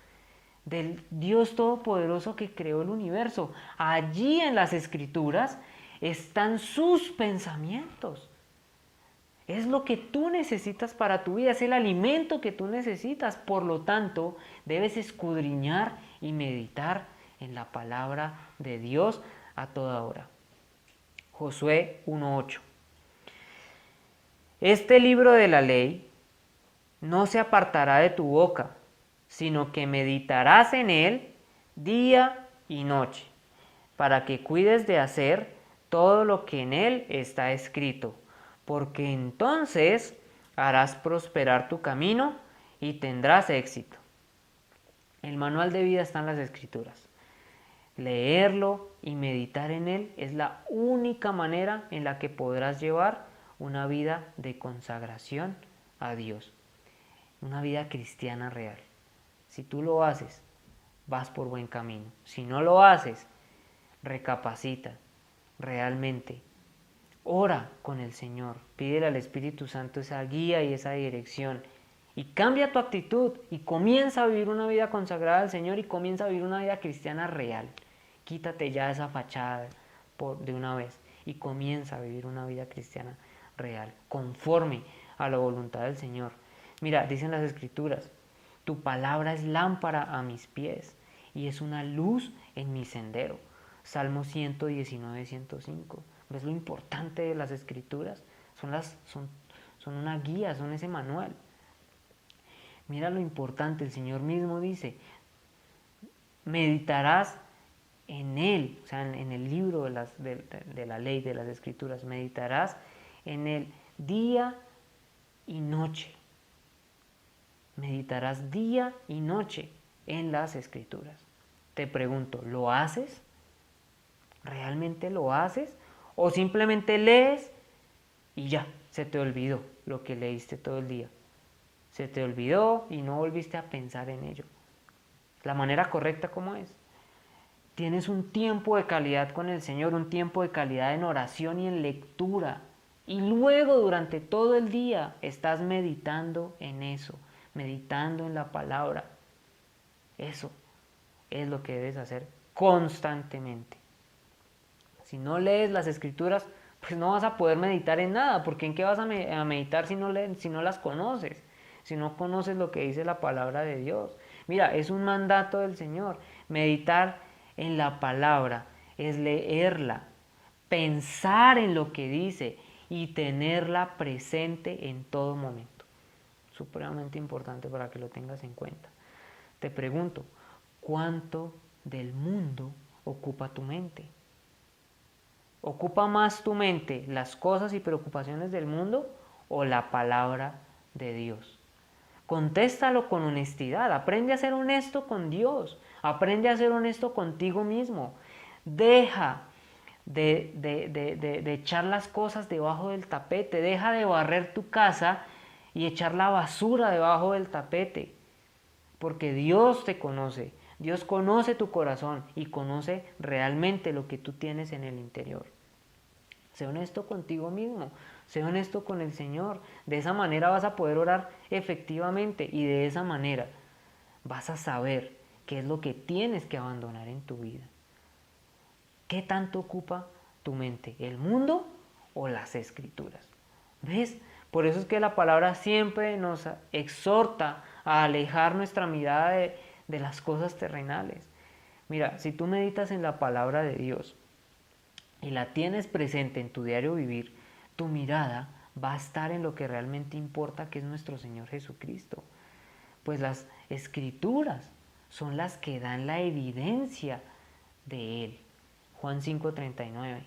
del Dios Todopoderoso que creó el universo. Allí en las escrituras están sus pensamientos. Es lo que tú necesitas para tu vida, es el alimento que tú necesitas. Por lo tanto, debes escudriñar y meditar en la palabra de Dios a toda hora. Josué 1:8. Este libro de la ley no se apartará de tu boca, sino que meditarás en él día y noche, para que cuides de hacer todo lo que en él está escrito, porque entonces harás prosperar tu camino y tendrás éxito. El manual de vida está en las escrituras. Leerlo y meditar en él es la única manera en la que podrás llevar una vida de consagración a Dios, una vida cristiana real. Si tú lo haces, vas por buen camino. Si no lo haces, recapacita realmente. Ora con el Señor, pídele al Espíritu Santo esa guía y esa dirección. Y cambia tu actitud y comienza a vivir una vida consagrada al Señor y comienza a vivir una vida cristiana real. Quítate ya esa fachada de una vez y comienza a vivir una vida cristiana real, conforme a la voluntad del Señor. Mira, dicen las Escrituras, tu palabra es lámpara a mis pies y es una luz en mi sendero. Salmo 119, 105. ¿Ves lo importante de las Escrituras? Son una guía, son ese manual. Mira lo importante, el Señor mismo dice, meditarás en él, o sea, en el libro de la ley, de las Escrituras, meditarás en él día y noche. Meditarás día y noche en las Escrituras. Te pregunto, ¿lo haces? ¿Realmente lo haces? ¿O simplemente lees y ya, se te olvidó lo que leíste todo el día? Se te olvidó y no volviste a pensar en ello. La manera correcta, ¿cómo es? Tienes un tiempo de calidad con el Señor, un tiempo de calidad en oración y en lectura. Y luego durante todo el día estás meditando en eso, meditando en la palabra. Eso es lo que debes hacer constantemente. Si no lees las Escrituras, pues no vas a poder meditar en nada, porque ¿en qué vas a meditar si no las conoces? Si no conoces lo que dice la palabra de Dios. Mira, es un mandato del Señor, meditar en la palabra es leerla, pensar en lo que dice y tenerla presente en todo momento. Supremamente importante para que lo tengas en cuenta. Te pregunto, ¿cuánto del mundo ocupa tu mente? ¿Ocupa más tu mente las cosas y preocupaciones del mundo o la palabra de Dios? Contéstalo con honestidad. Aprende a ser honesto con Dios. Aprende a ser honesto contigo mismo. Deja de echar las cosas debajo del tapete. Deja de barrer tu casa y echar la basura debajo del tapete. Porque Dios te conoce. Dios conoce tu corazón y conoce realmente lo que tú tienes en el interior. Sé honesto contigo mismo, sé honesto con el Señor. De esa manera vas a poder orar efectivamente y de esa manera vas a saber qué es lo que tienes que abandonar en tu vida. ¿Qué tanto ocupa tu mente? ¿El mundo o las escrituras? ¿Ves? Por eso es que la palabra siempre nos exhorta a alejar nuestra mirada de las cosas terrenales. Mira, si tú meditas en la palabra de Dios, y la tienes presente en tu diario vivir, tu mirada va a estar en lo que realmente importa, que es nuestro Señor Jesucristo. Pues las escrituras son las que dan la evidencia de Él. Juan 5:39.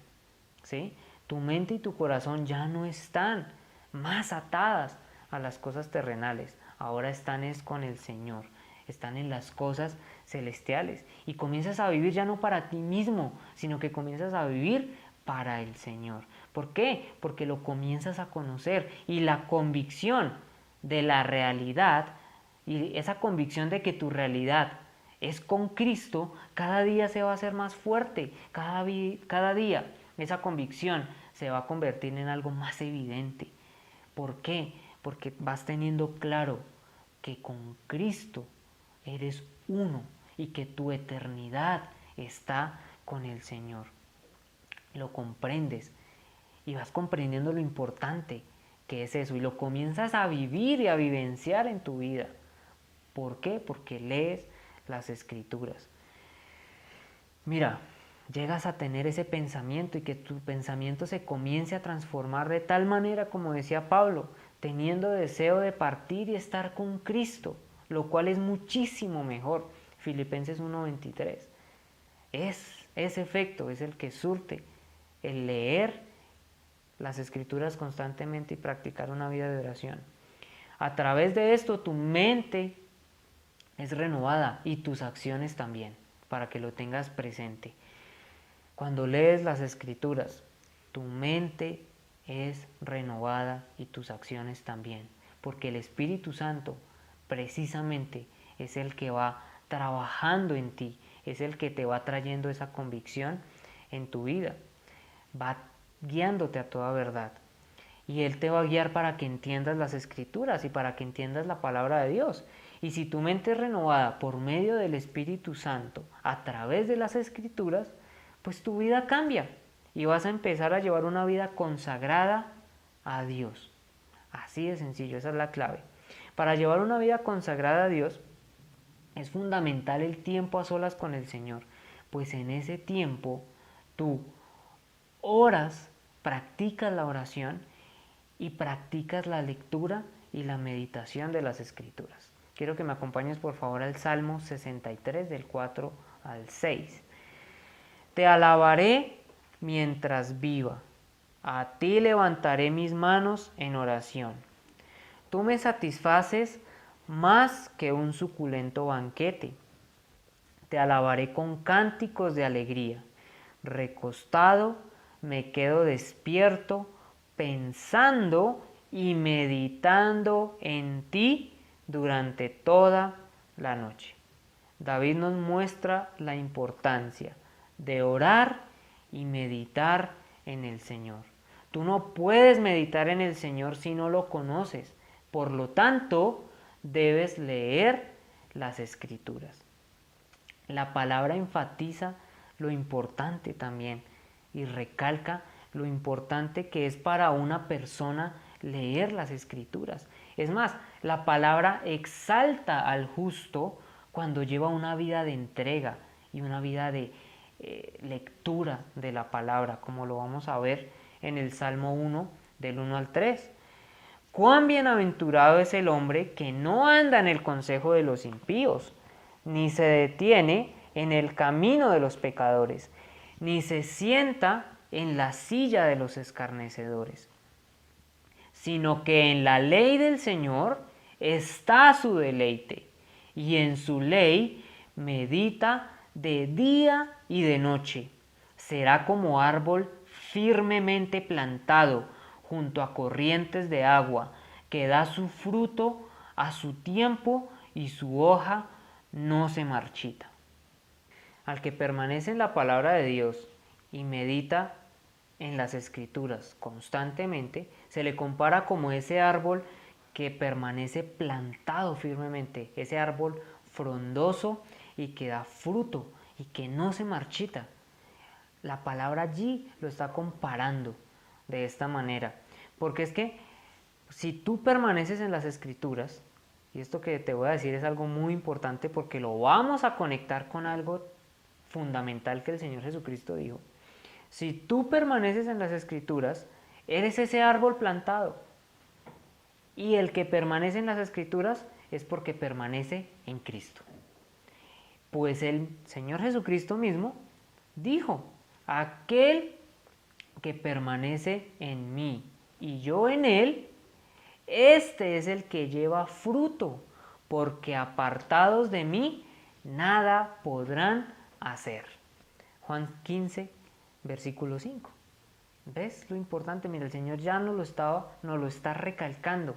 ¿Sí? Tu mente y tu corazón ya no están más atadas a las cosas terrenales, ahora están es con el Señor, están en las cosas celestiales y comienzas a vivir ya no para ti mismo, sino que comienzas a vivir para el Señor. ¿Por qué? Porque lo comienzas a conocer y la convicción de la realidad y esa convicción de que tu realidad es con Cristo, cada día se va a hacer más fuerte, cada día esa convicción se va a convertir en algo más evidente. ¿Por qué? Porque vas teniendo claro que con Cristo eres uno y que tu eternidad está con el Señor. Lo comprendes y vas comprendiendo lo importante que es eso y lo comienzas a vivir y a vivenciar en tu vida. ¿Por qué? Porque lees las escrituras. Mira, llegas a tener ese pensamiento y que tu pensamiento se comience a transformar de tal manera, como decía Pablo, teniendo deseo de partir y estar con Cristo, lo cual es muchísimo mejor. Filipenses 1:23. Ese efecto es el que surte el leer las escrituras constantemente y practicar una vida de oración. A través de esto tu mente es renovada y tus acciones también, para que lo tengas presente. Cuando lees las escrituras, tu mente es renovada y tus acciones también, porque el Espíritu Santo precisamente es el que va trabajando en ti, es el que te va trayendo esa convicción en tu vida, va guiándote a toda verdad. Y Él te va a guiar para que entiendas las escrituras y para que entiendas la palabra de Dios. Y si tu mente es renovada por medio del Espíritu Santo a través de las escrituras, pues tu vida cambia y vas a empezar a llevar una vida consagrada a Dios. Así de sencillo, esa es la clave. Para llevar una vida consagrada a Dios es fundamental el tiempo a solas con el Señor, pues en ese tiempo tú oras, practicas la oración y practicas la lectura y la meditación de las escrituras. Quiero que me acompañes por favor al Salmo 63 del 4 al 6. Te alabaré mientras viva, a ti levantaré mis manos en oración. Tú me satisfaces más que un suculento banquete. Te alabaré con cánticos de alegría. Recostado me quedo despierto, pensando y meditando en ti durante toda la noche. David nos muestra la importancia de orar y meditar en el Señor. Tú no puedes meditar en el Señor si no lo conoces. Por lo tanto, debes leer las Escrituras. La palabra enfatiza lo importante también y recalca lo importante que es para una persona leer las Escrituras. Es más, la palabra exalta al justo cuando lleva una vida de entrega y una vida de lectura de la palabra, como lo vamos a ver en el Salmo 1, del 1 al 3. Cuán bienaventurado es el hombre que no anda en el consejo de los impíos, ni se detiene en el camino de los pecadores, ni se sienta en la silla de los escarnecedores, sino que en la ley del Señor está su deleite, y en su ley medita de día y de noche. Será como árbol firmemente plantado junto a corrientes de agua, que da su fruto a su tiempo y su hoja no se marchita. Al que permanece en la palabra de Dios y medita en las escrituras constantemente, se le compara como ese árbol que permanece plantado firmemente, ese árbol frondoso y que da fruto y que no se marchita. La palabra allí lo está comparando de esta manera, porque es que si tú permaneces en las escrituras, y esto que te voy a decir es algo muy importante porque lo vamos a conectar con algo fundamental que el Señor Jesucristo dijo. Si tú permaneces en las escrituras, eres ese árbol plantado. Y el que permanece en las escrituras es porque permanece en Cristo. Pues el Señor Jesucristo mismo dijo, aquel que permanece en mí y yo en él, este es el que lleva fruto, porque apartados de mí nada podrán hacer. Juan 15, versículo 5. ¿Ves lo importante? Mira, el Señor ya nos lo está recalcando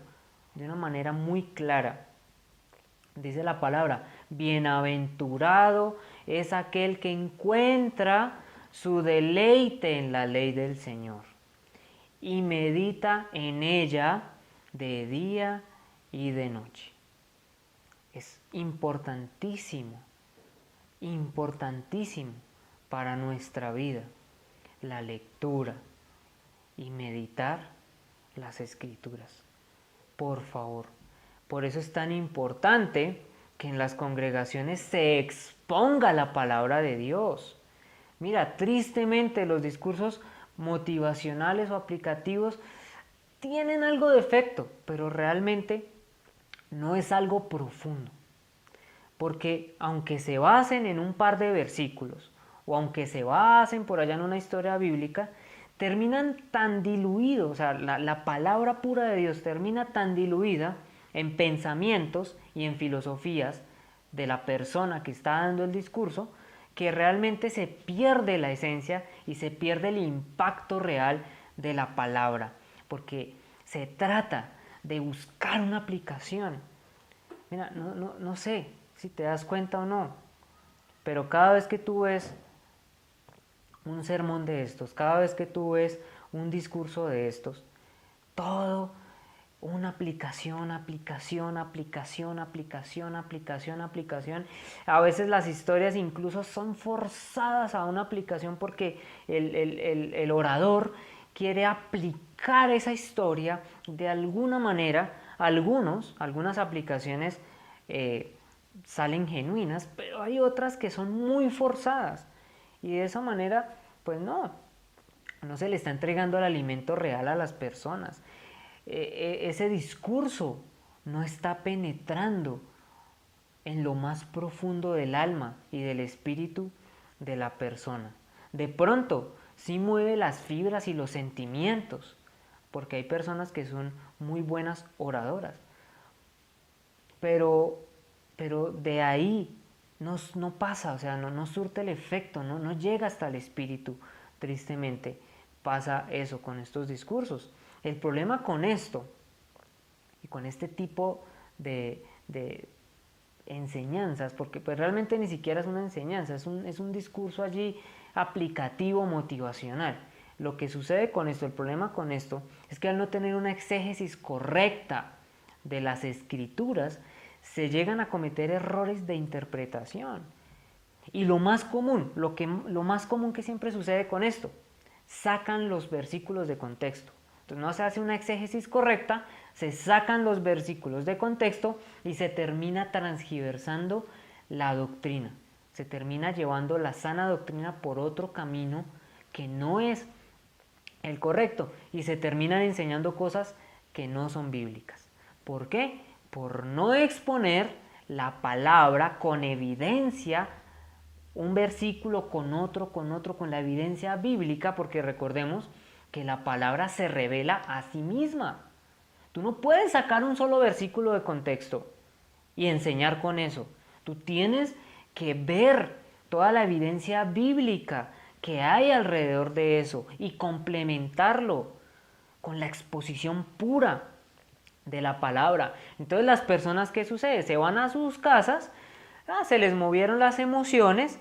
de una manera muy clara. Dice la palabra, bienaventurado es aquel que encuentra su deleite en la ley del Señor y medita en ella de día y de noche. Es importantísimo, importantísimo para nuestra vida la lectura y meditar las escrituras. Por favor, por eso es tan importante que en las congregaciones se exponga la palabra de Dios. Mira, tristemente los discursos motivacionales o aplicativos tienen algo de efecto, pero realmente no es algo profundo. Porque aunque se basen en un par de versículos, o aunque se basen por allá en una historia bíblica, terminan tan diluidos, o sea, la palabra pura de Dios termina tan diluida en pensamientos y en filosofías de la persona que está dando el discurso, que realmente se pierde la esencia y se pierde el impacto real de la palabra, porque se trata de buscar una aplicación. Mira, no sé si te das cuenta o no, pero cada vez que tú ves un sermón de estos, cada vez que tú ves un discurso de estos, todo una aplicación. A veces las historias incluso son forzadas a una aplicación porque el orador quiere aplicar esa historia de alguna manera. Algunas aplicaciones salen genuinas, pero hay otras que son muy forzadas. Y de esa manera, pues no se le está entregando el alimento real a las personas. Ese discurso no está penetrando en lo más profundo del alma y del espíritu de la persona. De pronto, sí mueve las fibras y los sentimientos, porque hay personas que son muy buenas oradoras, pero de ahí no pasa, o sea, no surte el efecto, no llega hasta el espíritu. Tristemente pasa eso con estos discursos. El problema con esto y con este tipo de enseñanzas, porque pues realmente ni siquiera es una enseñanza, es un discurso allí aplicativo, motivacional. Lo que sucede con esto, el problema con esto, es que al no tener una exégesis correcta de las escrituras, se llegan a cometer errores de interpretación. Y lo más común que siempre sucede con esto, sacan los versículos de contexto. Entonces no se hace una exégesis correcta, se sacan los versículos de contexto y se termina transgiversando la doctrina. se termina llevando la sana doctrina por otro camino que no es el correcto y se terminan enseñando cosas que no son bíblicas. ¿Por qué? Por no exponer la palabra con evidencia, un versículo con otro, con la evidencia bíblica, porque recordemos que la palabra se revela a sí misma. Tú no puedes sacar un solo versículo de contexto y enseñar con eso. Tú tienes que ver toda la evidencia bíblica que hay alrededor de eso y complementarlo con la exposición pura de la palabra. Entonces las personas, ¿qué sucede? Se van a sus casas, se les movieron las emociones,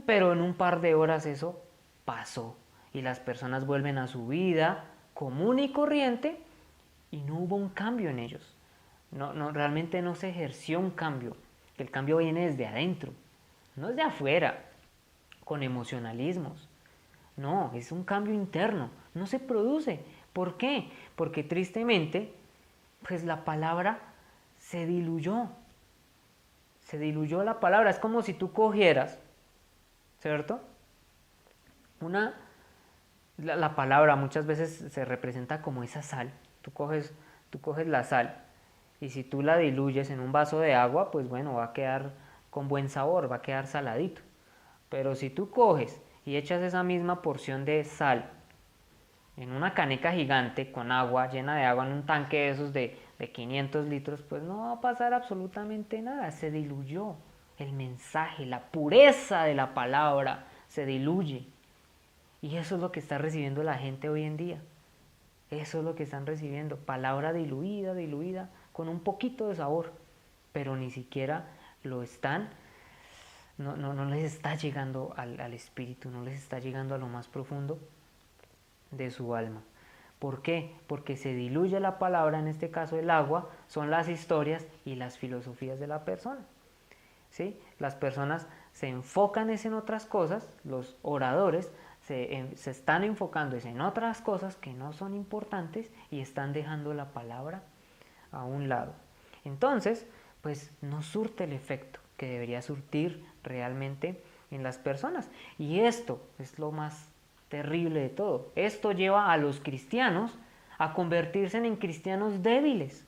pero en un par de horas eso pasó y las personas vuelven a su vida común y corriente y no hubo un cambio en ellos. Realmente no se ejerció un cambio. El cambio viene desde adentro, no es de afuera, con emocionalismos. No, es un cambio interno, no se produce. ¿Por qué? Porque tristemente, pues la palabra se diluyó. Se diluyó la palabra. Es como si tú cogieras, ¿cierto? La palabra muchas veces se representa como esa sal. Tú coges la sal y si tú la diluyes en un vaso de agua, pues bueno, va a quedar con buen sabor, va a quedar saladito. Pero si tú coges y echas esa misma porción de sal en una caneca gigante con agua, llena de agua, en un tanque de esos de 500 litros, pues no va a pasar absolutamente nada. Se diluyó el mensaje, la pureza de la palabra se diluye. Y eso es lo que está recibiendo la gente hoy en día. Eso es lo que están recibiendo. Palabra diluida, diluida, con un poquito de sabor. Pero ni siquiera lo están, no les está llegando al espíritu, no les está llegando a lo más profundo de su alma. ¿Por qué? Porque se diluye la palabra, en este caso el agua, son las historias y las filosofías de la persona. ¿Sí? Las personas se enfocan en otras cosas, los oradores se están enfocando en otras cosas que no son importantes y están dejando la palabra a un lado. Entonces, pues no surte el efecto que debería surtir realmente en las personas. Y esto es lo más terrible de todo. Esto lleva a los cristianos a convertirse en cristianos débiles,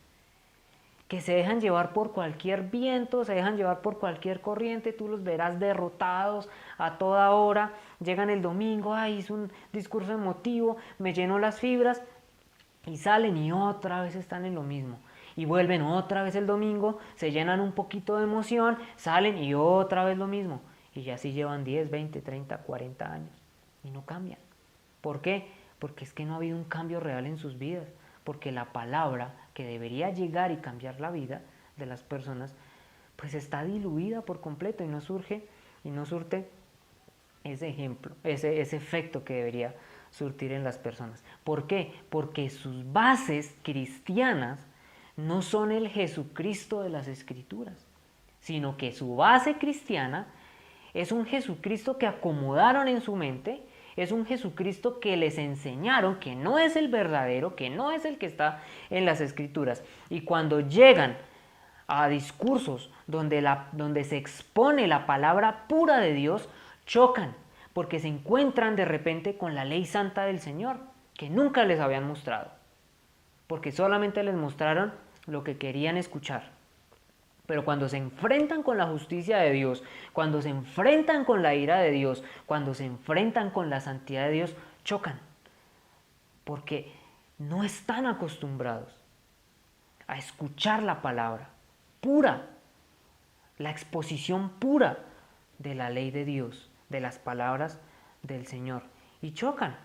que se dejan llevar por cualquier viento, se dejan llevar por cualquier corriente. Tú los verás derrotados a toda hora. Llegan el domingo, hice un discurso emotivo, me llenó las fibras, y salen y otra vez están en lo mismo. Y vuelven otra vez el domingo, se llenan un poquito de emoción, salen y otra vez lo mismo. Y así llevan 10, 20, 30, 40 años y no cambian. ¿Por qué? Porque es que no ha habido un cambio real en sus vidas. Porque la palabra que debería llegar y cambiar la vida de las personas, pues está diluida por completo y no surge y no surte ese ejemplo, ese efecto que debería surtir en las personas. ¿Por qué? Porque sus bases cristianas no son el Jesucristo de las Escrituras, sino que su base cristiana es un Jesucristo que acomodaron en su mente, es un Jesucristo que les enseñaron que no es el verdadero, que no es el que está en las Escrituras. Y cuando llegan a discursos donde se expone la palabra pura de Dios, chocan, porque se encuentran de repente con la ley santa del Señor, que nunca les habían mostrado, porque solamente les mostraron lo que querían escuchar. Pero cuando se enfrentan con la justicia de Dios, cuando se enfrentan con la ira de Dios, cuando se enfrentan con la santidad de Dios, chocan, porque no están acostumbrados a escuchar la palabra pura, la exposición pura de la ley de Dios, de las palabras del Señor, y chocan.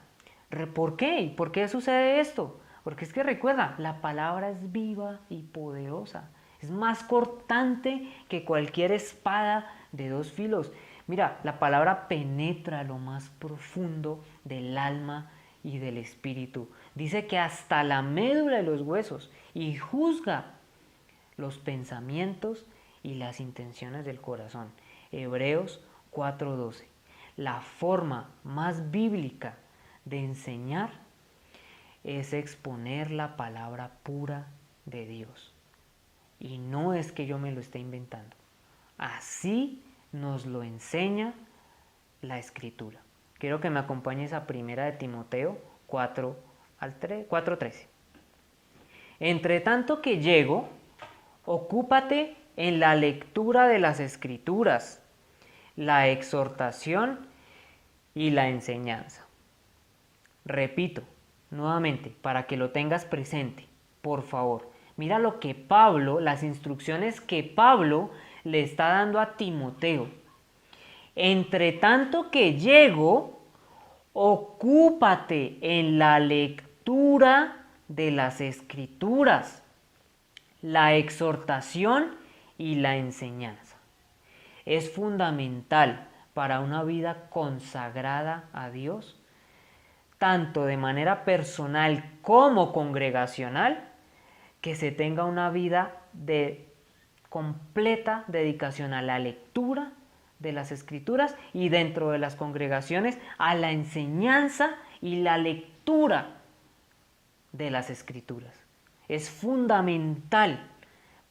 ¿Por qué? ¿Por qué sucede esto? Porque es que recuerda, la palabra es viva y poderosa, es más cortante que cualquier espada de dos filos. Mira, la palabra penetra lo más profundo del alma y del espíritu. Dice que hasta la médula de los huesos y juzga los pensamientos y las intenciones del corazón. Hebreos 4:12. La forma más bíblica de enseñar es exponer la palabra pura de Dios. Y no es que yo me lo esté inventando. Así nos lo enseña la Escritura. Quiero que me acompañes a 1 de Timoteo 4:13. Entre tanto que llego, ocúpate en la lectura de las Escrituras, la exhortación y la enseñanza. Repito nuevamente, para que lo tengas presente, por favor. Mira lo que Pablo, las instrucciones que Pablo le está dando a Timoteo. Entre tanto que llego, ocúpate en la lectura de las Escrituras, la exhortación y la enseñanza. Es fundamental para una vida consagrada a Dios, tanto de manera personal como congregacional, que se tenga una vida de completa dedicación a la lectura de las Escrituras y dentro de las congregaciones a la enseñanza y la lectura de las Escrituras. Es fundamental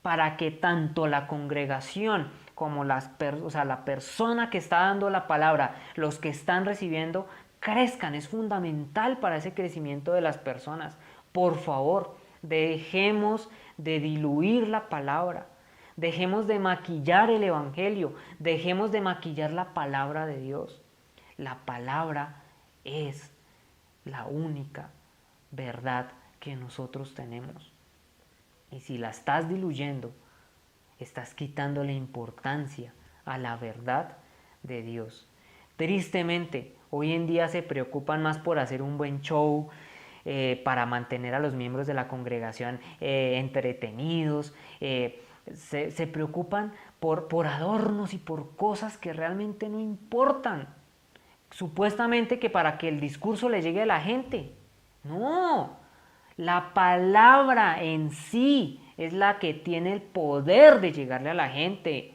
para que tanto la congregación como la persona que está dando la palabra, los que están recibiendo, crezcan. Es fundamental para ese crecimiento de las personas. Por favor, dejemos de diluir la palabra, dejemos de maquillar el Evangelio, dejemos de maquillar la palabra de Dios. La palabra es la única verdad que nosotros tenemos. Y si la estás diluyendo, estás quitándole importancia a la verdad de Dios. Tristemente, hoy en día se preocupan más por hacer un buen show, para mantener a los miembros de la congregación entretenidos. Se preocupan por adornos y por cosas que realmente no importan. Supuestamente que para que el discurso le llegue a la gente. No, la palabra en sí es la que tiene el poder de llegarle a la gente.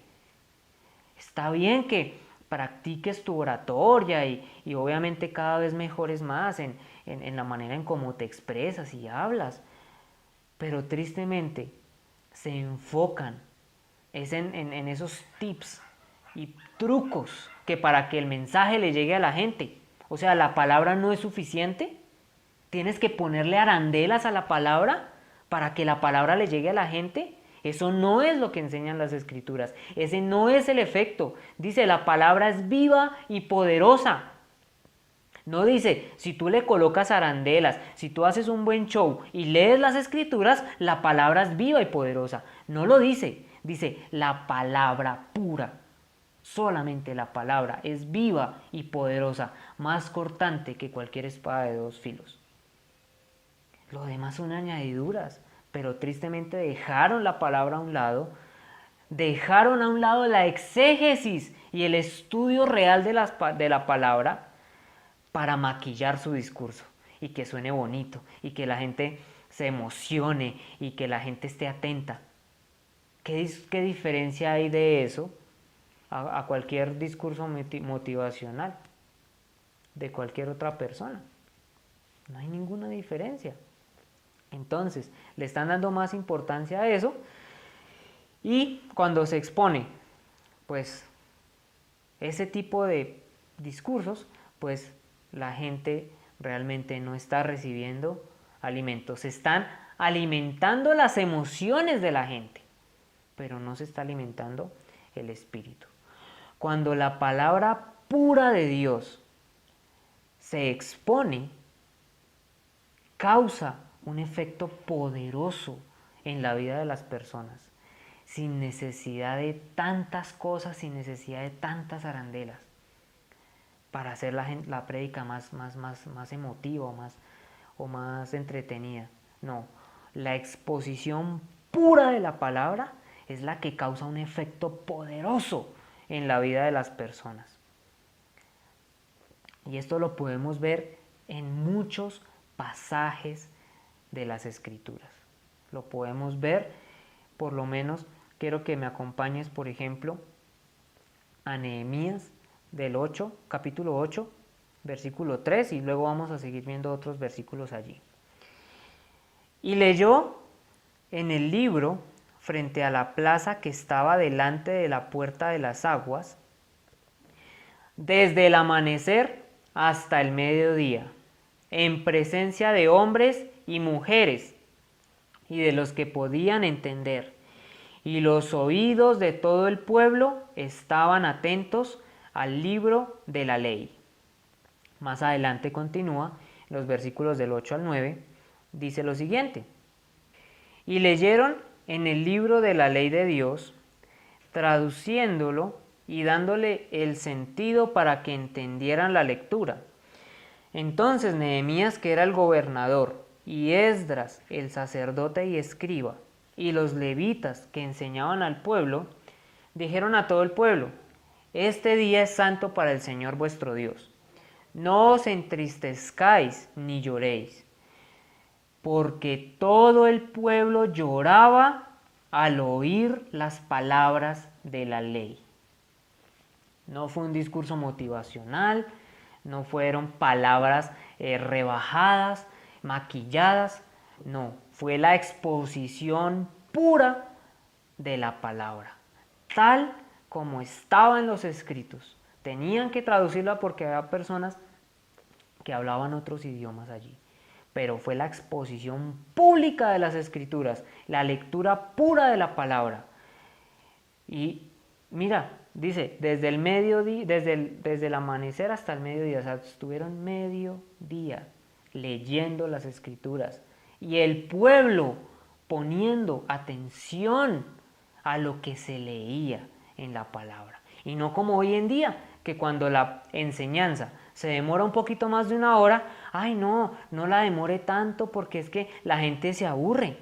Está bien que practiques tu oratoria y obviamente cada vez mejores más en la manera en cómo te expresas y hablas, pero tristemente se enfocan en esos tips y trucos que para que el mensaje le llegue a la gente. O sea, la palabra no es suficiente. Tienes que ponerle arandelas a la palabra para que la palabra le llegue a la gente. Eso no es lo que enseñan las Escrituras. Ese no es el efecto. Dice, la palabra es viva y poderosa. No dice, si tú le colocas arandelas, si tú haces un buen show y lees las Escrituras, la palabra es viva y poderosa. No lo dice. Dice, la palabra pura. Solamente la palabra es viva y poderosa, más cortante que cualquier espada de 2 filos. Lo demás son añadiduras, pero tristemente dejaron la palabra a un lado, dejaron a un lado la exégesis y el estudio real de la palabra para maquillar su discurso y que suene bonito y que la gente se emocione y que la gente esté atenta. ¿Qué diferencia hay de eso a cualquier discurso motivacional de cualquier otra persona? No hay ninguna diferencia. Entonces, le están dando más importancia a eso y cuando se expone, pues, ese tipo de discursos, pues, la gente realmente no está recibiendo alimentos. Se están alimentando las emociones de la gente, pero no se está alimentando el espíritu. Cuando la palabra pura de Dios se expone, causa un efecto poderoso en la vida de las personas, sin necesidad de tantas cosas, sin necesidad de tantas arandelas, para hacer la prédica más emotiva o más entretenida. No, la exposición pura de la palabra es la que causa un efecto poderoso en la vida de las personas. Y esto lo podemos ver en muchos pasajes de las Escrituras. Lo podemos ver, por lo menos, quiero que me acompañes, por ejemplo, a Nehemías capítulo 8, versículo 3, y luego vamos a seguir viendo otros versículos allí. Y leyó en el libro, frente a la plaza que estaba delante de la puerta de las aguas, desde el amanecer hasta el mediodía, en presencia de hombres y mujeres y de los que podían entender. Y los oídos de todo el pueblo estaban atentos al libro de la ley. Más adelante continúa, en los versículos del 8 al 9, dice lo siguiente. Y leyeron en el libro de la ley de Dios, traduciéndolo y dándole el sentido para que entendieran la lectura. Entonces Nehemías, que era el gobernador, y Esdras, el sacerdote y escriba, y los levitas que enseñaban al pueblo, dijeron a todo el pueblo: este día es santo para el Señor vuestro Dios. No os entristezcáis ni lloréis, porque todo el pueblo lloraba al oír las palabras de la ley. No fue un discurso motivacional, no fueron palabras rebajadas, maquilladas, no, fue la exposición pura de la palabra, tal como estaba en los escritos. Tenían que traducirla porque había personas que hablaban otros idiomas allí, pero fue la exposición pública de las escrituras, la lectura pura de la palabra. Y mira, dice, desde el mediodía, desde el amanecer hasta el mediodía, o sea, estuvieron medio día leyendo las escrituras y el pueblo poniendo atención a lo que se leía en la palabra. Y no como hoy en día, que cuando la enseñanza se demora un poquito más de una hora, ay no la demore tanto porque es que la gente se aburre.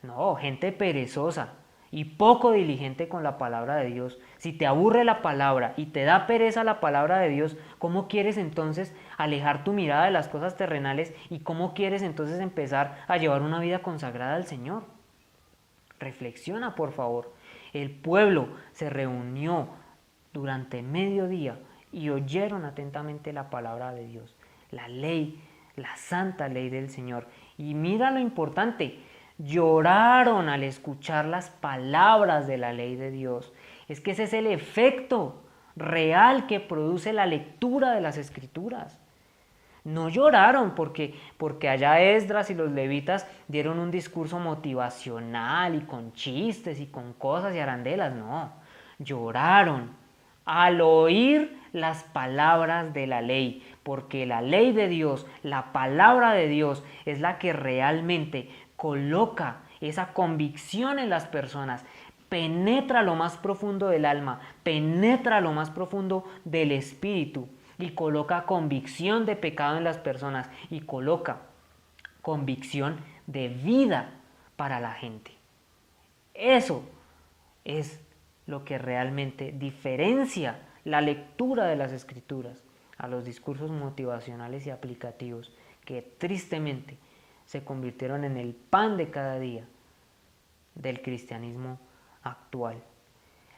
No, gente perezosa y poco diligente con la palabra de Dios. Si te aburre la palabra y te da pereza la palabra de Dios, ¿cómo quieres entonces alejar tu mirada de las cosas terrenales y cómo quieres entonces empezar a llevar una vida consagrada al Señor? Reflexiona, por favor. El pueblo se reunió durante mediodía y oyeron atentamente la palabra de Dios, la ley, la santa ley del Señor. Y mira lo importante, lloraron al escuchar las palabras de la ley de Dios. Es que ese es el efecto real que produce la lectura de las Escrituras. No lloraron porque allá Esdras y los levitas dieron un discurso motivacional y con chistes y con cosas y arandelas, no. Lloraron al oír las palabras de la ley, porque la ley de Dios, la palabra de Dios, es la que realmente coloca esa convicción en las personas, penetra lo más profundo del alma, penetra lo más profundo del espíritu y coloca convicción de pecado en las personas y coloca convicción de vida para la gente. Eso es lo que realmente diferencia la lectura de las Escrituras a los discursos motivacionales y aplicativos que tristemente se convirtieron en el pan de cada día del cristianismo actual.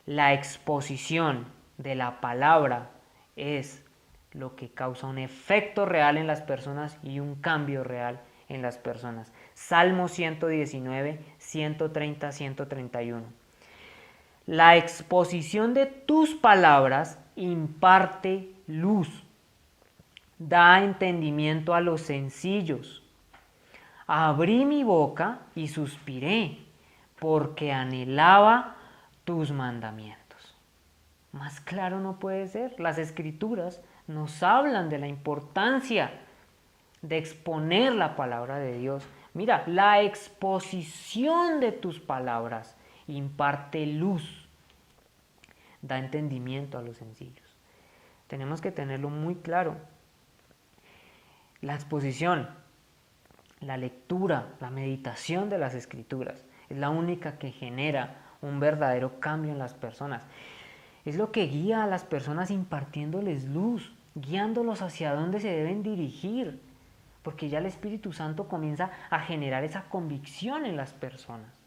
La exposición de la palabra es lo que causa un efecto real en las personas y un cambio real en las personas. Salmo 119, 130, 131. La exposición de tus palabras imparte luz, da entendimiento a los sencillos. Abrí mi boca y suspiré, porque anhelaba tus mandamientos. Más claro no puede ser. Las Escrituras nos hablan de la importancia de exponer la palabra de Dios. Mira, la exposición de tus palabras imparte luz, da entendimiento a los sencillos. Tenemos que tenerlo muy claro. La exposición, la lectura, la meditación de las Escrituras es la única que genera un verdadero cambio en las personas. Es lo que guía a las personas impartiéndoles luz, guiándolos hacia dónde se deben dirigir, porque ya el Espíritu Santo comienza a generar esa convicción en las personas,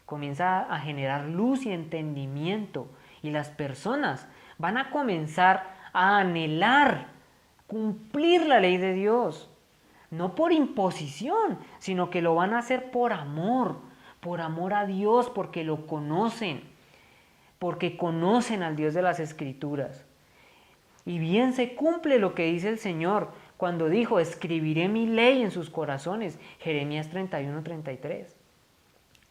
comienza a generar luz y entendimiento, y las personas van a comenzar a anhelar cumplir la ley de Dios, no por imposición, sino que lo van a hacer por amor a Dios, porque lo conocen, porque conocen al Dios de las Escrituras. Y bien se cumple lo que dice el Señor cuando dijo, escribiré mi ley en sus corazones. Jeremías 31:33.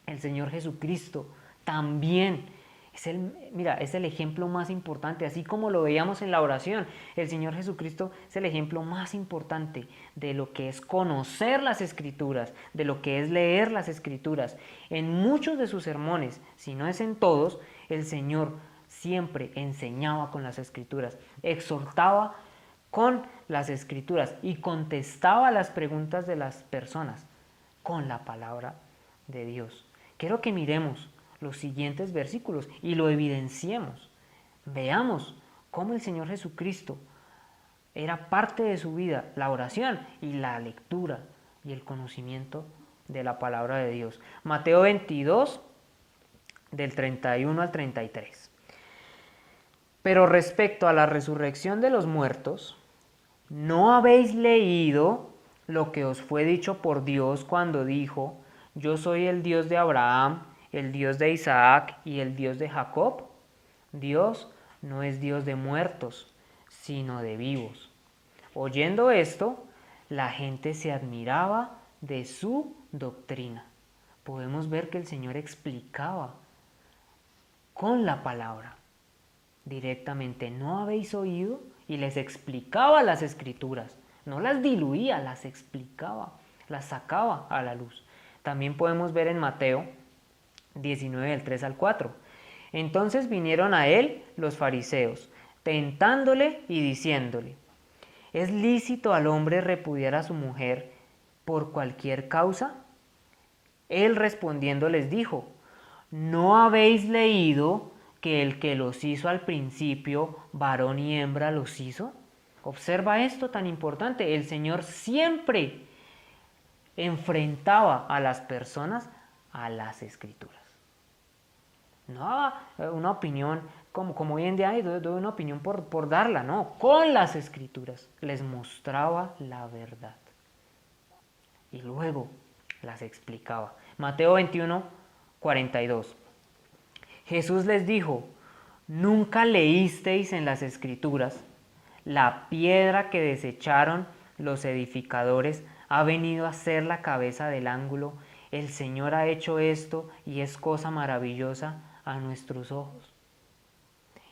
El Señor Jesucristo también es el ejemplo más importante, así como lo veíamos en la oración. El Señor Jesucristo es el ejemplo más importante de lo que es conocer las Escrituras, de lo que es leer las Escrituras. En muchos de sus sermones, si no es en todos, el Señor siempre enseñaba con las Escrituras, exhortaba con las Escrituras y contestaba las preguntas de las personas con la palabra de Dios. Quiero que miremos los siguientes versículos y lo evidenciemos. Veamos cómo el Señor Jesucristo era parte de su vida, la oración y la lectura y el conocimiento de la palabra de Dios. Mateo 22, del 31 al 33. Pero respecto a la resurrección de los muertos, ¿no habéis leído lo que os fue dicho por Dios cuando dijo, yo soy el Dios de Abraham, el Dios de Isaac y el Dios de Jacob? Dios no es Dios de muertos, sino de vivos. Oyendo esto, la gente se admiraba de su doctrina. Podemos ver que el Señor explicaba con la palabra directamente, ¿no habéis oído? Y les explicaba las Escrituras, no las diluía, las explicaba, las sacaba a la luz. También podemos ver en Mateo 19, del 3 al 4. Entonces vinieron a él los fariseos, tentándole y diciéndole, ¿es lícito al hombre repudiar a su mujer por cualquier causa? Él respondiendo les dijo, ¿no habéis leído que el que los hizo al principio, varón y hembra los hizo? Observa esto tan importante, el Señor siempre enfrentaba a las personas a las Escrituras. No una opinión como hoy en día doy una opinión por darla, no, con las Escrituras les mostraba la verdad y luego las explicaba. Mateo 21, 42. Jesús les dijo, ¿nunca leísteis en las Escrituras? La piedra que desecharon los edificadores ha venido a ser la cabeza del ángulo. El Señor ha hecho esto y es cosa maravillosa a nuestros ojos.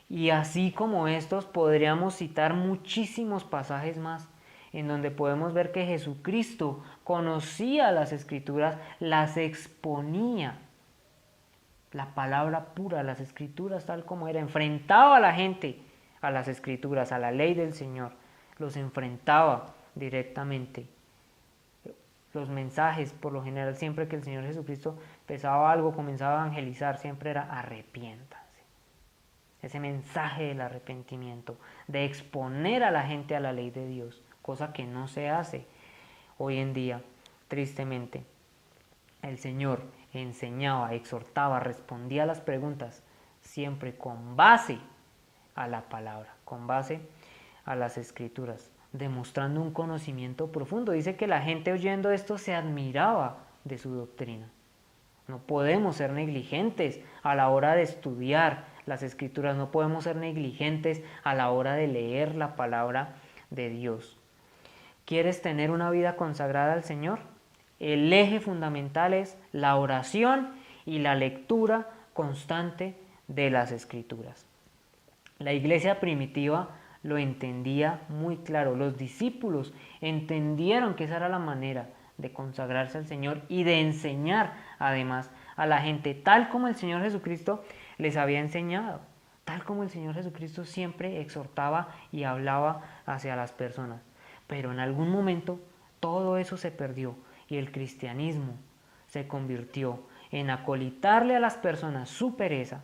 Y así como estos podríamos citar muchísimos pasajes más en donde podemos ver que Jesucristo conocía las Escrituras, las exponía. La palabra pura, las Escrituras tal como era, enfrentaba a la gente a las Escrituras, a la ley del Señor, los enfrentaba directamente. Los mensajes, por lo general, siempre que el Señor Jesucristo empezaba algo, comenzaba a evangelizar, siempre era arrepiéntanse. Ese mensaje del arrepentimiento, de exponer a la gente a la ley de Dios, cosa que no se hace hoy en día, tristemente. El Señor enseñaba, exhortaba, respondía a las preguntas, siempre con base a la palabra, con base a las Escrituras, demostrando un conocimiento profundo. Dice que la gente oyendo esto se admiraba de su doctrina. No podemos ser negligentes a la hora de estudiar las Escrituras, no podemos ser negligentes a la hora de leer la palabra de Dios. ¿Quieres tener una vida consagrada al Señor? El eje fundamental es la oración y la lectura constante de las Escrituras. La iglesia primitiva lo entendía muy claro. Los discípulos entendieron que esa era la manera de consagrarse al Señor y de enseñar además a la gente, tal como el Señor Jesucristo les había enseñado, tal como el Señor Jesucristo siempre exhortaba y hablaba hacia las personas. Pero en algún momento todo eso se perdió y el cristianismo se convirtió en acolitarle a las personas su pereza.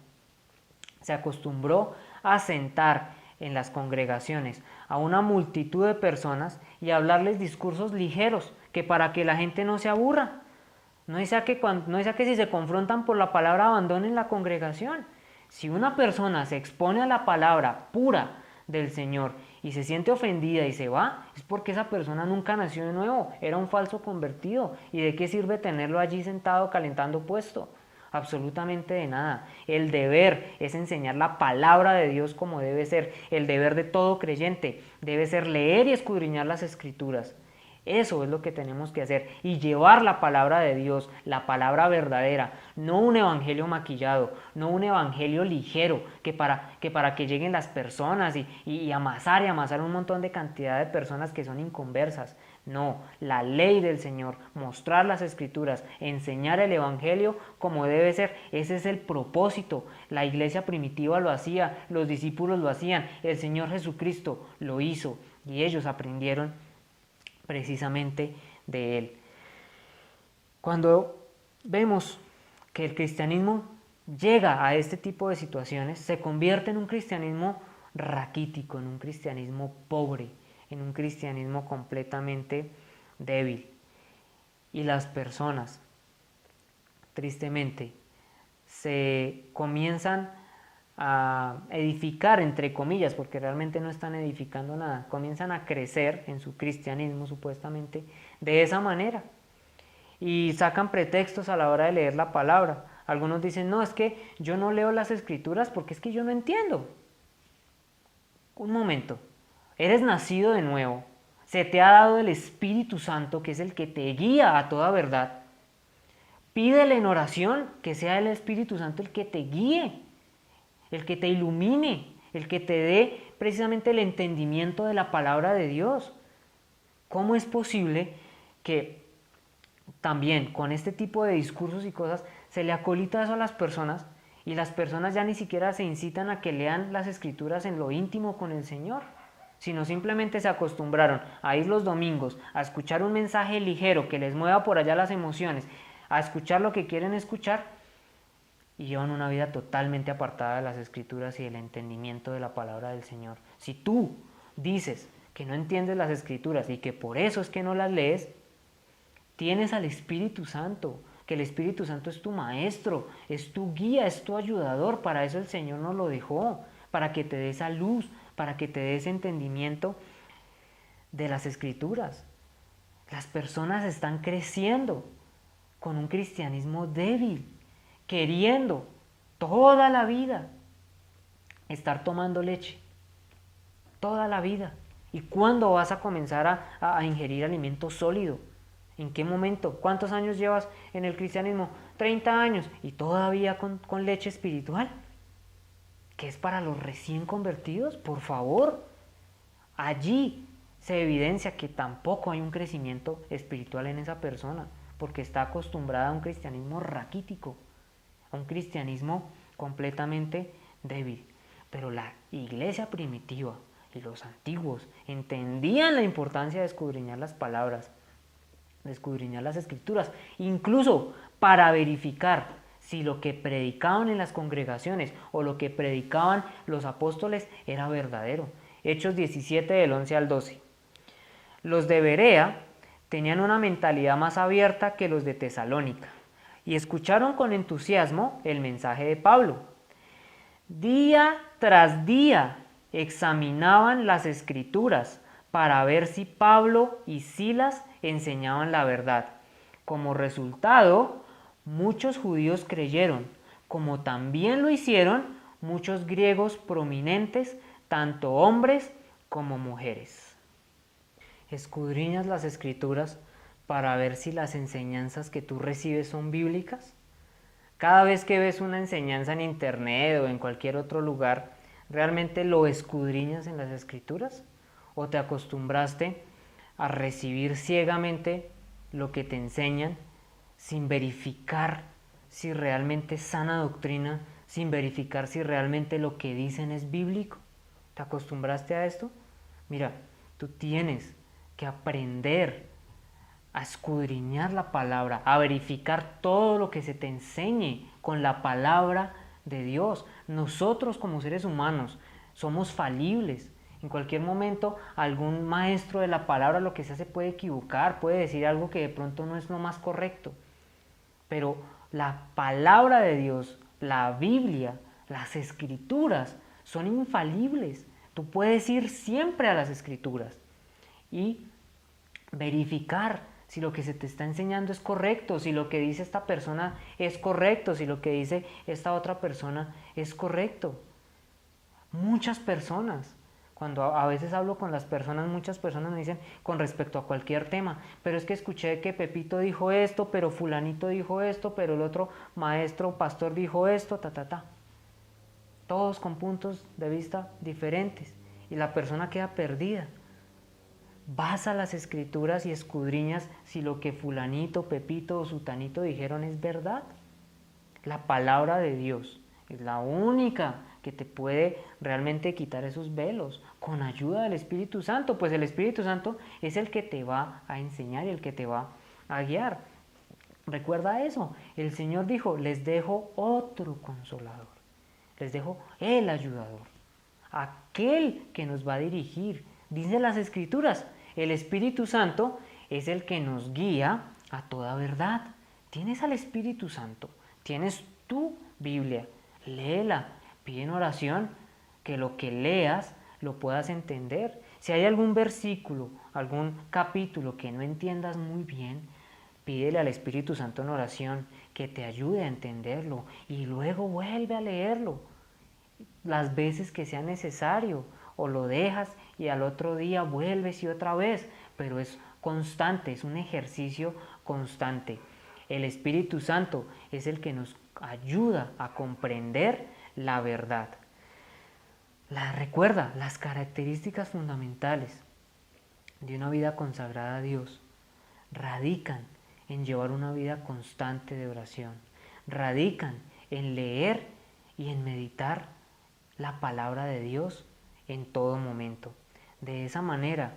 Se acostumbró a sentar en las congregaciones a una multitud de personas y hablarles discursos ligeros, que para que la gente no se aburra. No sea que si se confrontan por la palabra abandonen la congregación. Si una persona se expone a la palabra pura del Señor y se siente ofendida y se va, es porque esa persona nunca nació de nuevo, era un falso convertido. ¿Y de qué sirve tenerlo allí sentado calentando puesto? absolutamente de nada. El deber es enseñar la palabra de Dios como debe ser. El deber de todo creyente debe ser leer y escudriñar las Escrituras. Eso es lo que tenemos que hacer y llevar la palabra de Dios, la palabra verdadera, no un evangelio maquillado, no un evangelio ligero que para que lleguen las personas y amasar un montón de cantidad de personas que son inconversas. No, la ley del Señor, mostrar las Escrituras, enseñar el evangelio como debe ser, ese es el propósito. La iglesia primitiva lo hacía, los discípulos lo hacían, el Señor Jesucristo lo hizo y ellos aprendieron precisamente de él. Cuando vemos que el cristianismo llega a este tipo de situaciones, se convierte en un cristianismo raquítico, en un cristianismo pobre, en un cristianismo completamente débil. Y las personas, tristemente, se comienzan a edificar, entre comillas, porque realmente no están edificando nada, comienzan a crecer en su cristianismo supuestamente de esa manera y sacan pretextos a la hora de leer la palabra. Algunos dicen, no, es que yo no leo las Escrituras porque es que yo no entiendo. Un momento, eres nacido de nuevo, se te ha dado el Espíritu Santo, que es el que te guía a toda verdad. Pídele en oración que sea el Espíritu Santo el que te guíe, el que te ilumine, el que te dé precisamente el entendimiento de la palabra de Dios. ¿Cómo es posible que también con este tipo de discursos y cosas se le acolita eso a las personas y las personas ya ni siquiera se incitan a que lean las Escrituras en lo íntimo con el Señor, sino simplemente se acostumbraron a ir los domingos a escuchar un mensaje ligero que les mueva por allá las emociones, a escuchar lo que quieren escuchar y llevan una vida totalmente apartada de las Escrituras y del entendimiento de la palabra del Señor? Si tú dices que no entiendes las Escrituras y que por eso es que no las lees, tienes al Espíritu Santo, que el Espíritu Santo es tu maestro, es tu guía, es tu ayudador. Para eso el Señor nos lo dejó, para que te dé esa luz, para que te dé ese entendimiento de las Escrituras. Las personas están creciendo con un cristianismo débil, queriendo toda la vida estar tomando leche, toda la vida. ¿Y cuándo vas a comenzar a ingerir alimento sólido? ¿En qué momento? ¿Cuántos años llevas en el cristianismo? 30 años y todavía con leche espiritual, que es para los recién convertidos. Por favor, allí se evidencia que tampoco hay un crecimiento espiritual en esa persona, porque está acostumbrada a un cristianismo raquítico, a un cristianismo completamente débil. Pero la iglesia primitiva y los antiguos entendían la importancia de escudriñar las palabras, de escudriñar las Escrituras, incluso para verificar si lo que predicaban en las congregaciones o lo que predicaban los apóstoles era verdadero. Hechos 17 del 11 al 12. Los de Berea tenían una mentalidad más abierta que los de Tesalónica y escucharon con entusiasmo el mensaje de Pablo. Día tras día examinaban las Escrituras para ver si Pablo y Silas enseñaban la verdad. Como resultado, muchos judíos creyeron, como también lo hicieron muchos griegos prominentes, tanto hombres como mujeres. ¿Escudriñas las Escrituras para ver si las enseñanzas que tú recibes son bíblicas? Cada vez que ves una enseñanza en internet o en cualquier otro lugar, ¿realmente lo escudriñas en las Escrituras? ¿O te acostumbraste a recibir ciegamente lo que te enseñan sin verificar si realmente es sana doctrina, sin verificar si realmente lo que dicen es bíblico? ¿Te acostumbraste a esto? Mira, tú tienes que aprender a escudriñar la palabra, a verificar todo lo que se te enseñe con la palabra de Dios. Nosotros como seres humanos somos falibles. En cualquier momento algún maestro de la palabra, lo que sea, se puede equivocar, puede decir algo que de pronto no es lo más correcto. Pero la palabra de Dios, la Biblia, las Escrituras son infalibles. Tú puedes ir siempre a las Escrituras y verificar si lo que se te está enseñando es correcto, si lo que dice esta persona es correcto, si lo que dice esta otra persona es correcto. Muchas personas, cuando a veces hablo con las personas, muchas personas me dicen con respecto a cualquier tema, pero es que escuché que Pepito dijo esto, pero fulanito dijo esto, pero el otro maestro, pastor dijo esto, Todos con puntos de vista diferentes y la persona queda perdida. Vas a las escrituras y escudriñas si lo que fulanito, Pepito o sutanito dijeron es verdad. La palabra de Dios es la única que te puede realmente quitar esos velos con ayuda del Espíritu Santo, pues el Espíritu Santo es el que te va a enseñar y el que te va a guiar. Recuerda eso, el Señor dijo, les dejo otro consolador, les dejo el ayudador, aquel que nos va a dirigir. Dice las Escrituras, el Espíritu Santo es el que nos guía a toda verdad. Tienes al Espíritu Santo, tienes tu Biblia, léela, pide en oración que lo que leas lo puedas entender. Si hay algún versículo, algún capítulo que no entiendas muy bien, pídele al Espíritu Santo en oración que te ayude a entenderlo y luego vuelve a leerlo las veces que sea necesario, o lo dejas y al otro día vuelves y otra vez, pero es constante, es un ejercicio constante. El Espíritu Santo es el que nos ayuda a comprender la verdad. Recuerda las características fundamentales de una vida consagrada a Dios radican en llevar una vida constante de oración, radican en leer y en meditar la palabra de Dios en todo momento. De esa manera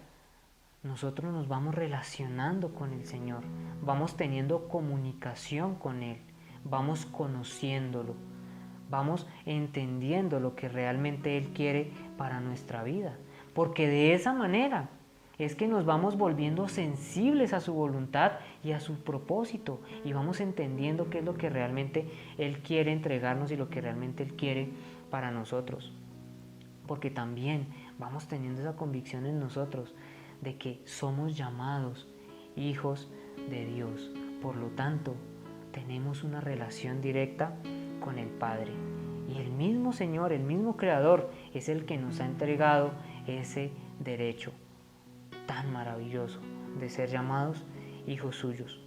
nosotros nos vamos relacionando con el Señor, vamos teniendo comunicación con Él, vamos conociéndolo, vamos entendiendo lo que realmente Él quiere para nuestra vida, porque de esa manera es que nos vamos volviendo sensibles a su voluntad y a su propósito y vamos entendiendo qué es lo que realmente Él quiere entregarnos y lo que realmente Él quiere para nosotros. Porque también vamos teniendo esa convicción en nosotros de que somos llamados hijos de Dios. Por lo tanto, tenemos una relación directa con el Padre. Y el mismo Señor, el mismo Creador, es el que nos ha entregado ese derecho tan maravilloso de ser llamados hijos suyos.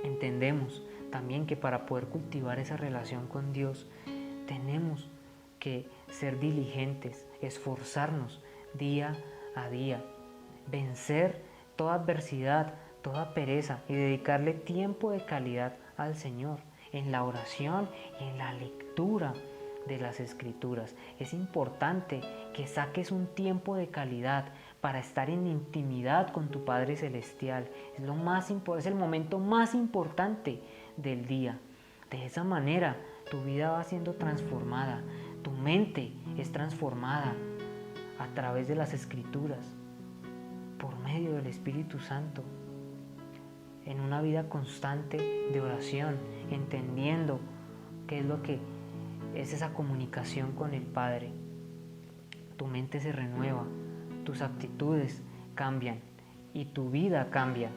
Entendemos también que para poder cultivar esa relación con Dios, tenemos que ser diligentes, esforzarnos día a día, vencer toda adversidad, toda pereza y dedicarle tiempo de calidad al Señor en la oración y en la lectura de las Escrituras. Es importante que saques un tiempo de calidad para estar en intimidad con tu Padre Celestial. Es el momento más importante del día. De esa manera tu vida va siendo transformada, tu mente es transformada a través de las Escrituras, por medio del Espíritu Santo, en una vida constante de oración, entendiendo qué es lo que es esa comunicación con el Padre. Tu mente se renueva, tus actitudes cambian y tu vida cambia.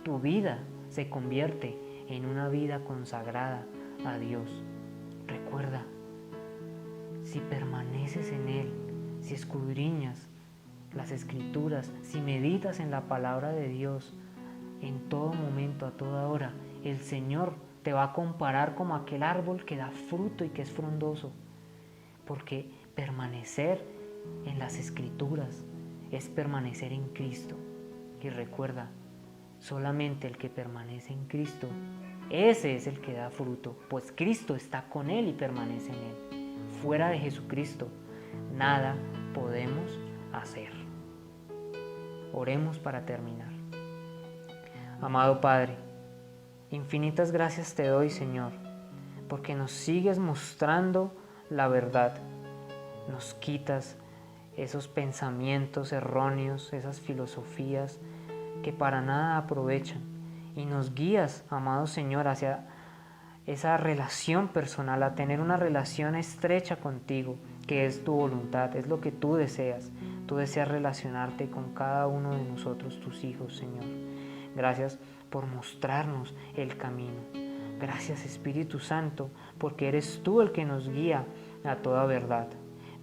Tu vida se convierte en una vida consagrada a Dios. Recuerda, si permaneces en Él, si escudriñas las Escrituras, si meditas en la palabra de Dios, en todo momento, a toda hora, el Señor te va a comparar como aquel árbol que da fruto y que es frondoso. Porque permanecer en las Escrituras es permanecer en Cristo. Y recuerda, solamente el que permanece en Cristo, ese es el que da fruto, pues Cristo está con él y permanece en él. Fuera de Jesucristo, nada podemos hacer. Oremos para terminar. Amado Padre, infinitas gracias te doy, Señor, porque nos sigues mostrando la verdad. Nos quitas esos pensamientos erróneos, esas filosofías que para nada aprovechan, y nos guías, amado Señor, hacia esa relación personal, a tener una relación estrecha contigo, que es tu voluntad, es lo que tú deseas. Tú deseas relacionarte con cada uno de nosotros, tus hijos, Señor. Gracias por mostrarnos el camino. Gracias, Espíritu Santo, porque eres tú el que nos guía a toda verdad.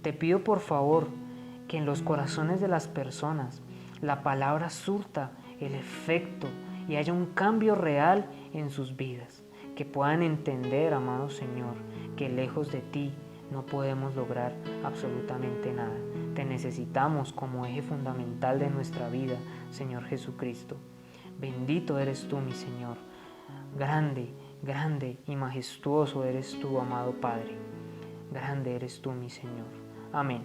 Te pido por favor que en los corazones de las personas la palabra surta el efecto y haya un cambio real en sus vidas. Que puedan entender, amado Señor, que lejos de ti no podemos lograr absolutamente nada. Te necesitamos como eje fundamental de nuestra vida, Señor Jesucristo. Bendito eres tú, mi Señor. Grande, grande y majestuoso eres tú, amado Padre. Grande eres tú, mi Señor. Amén.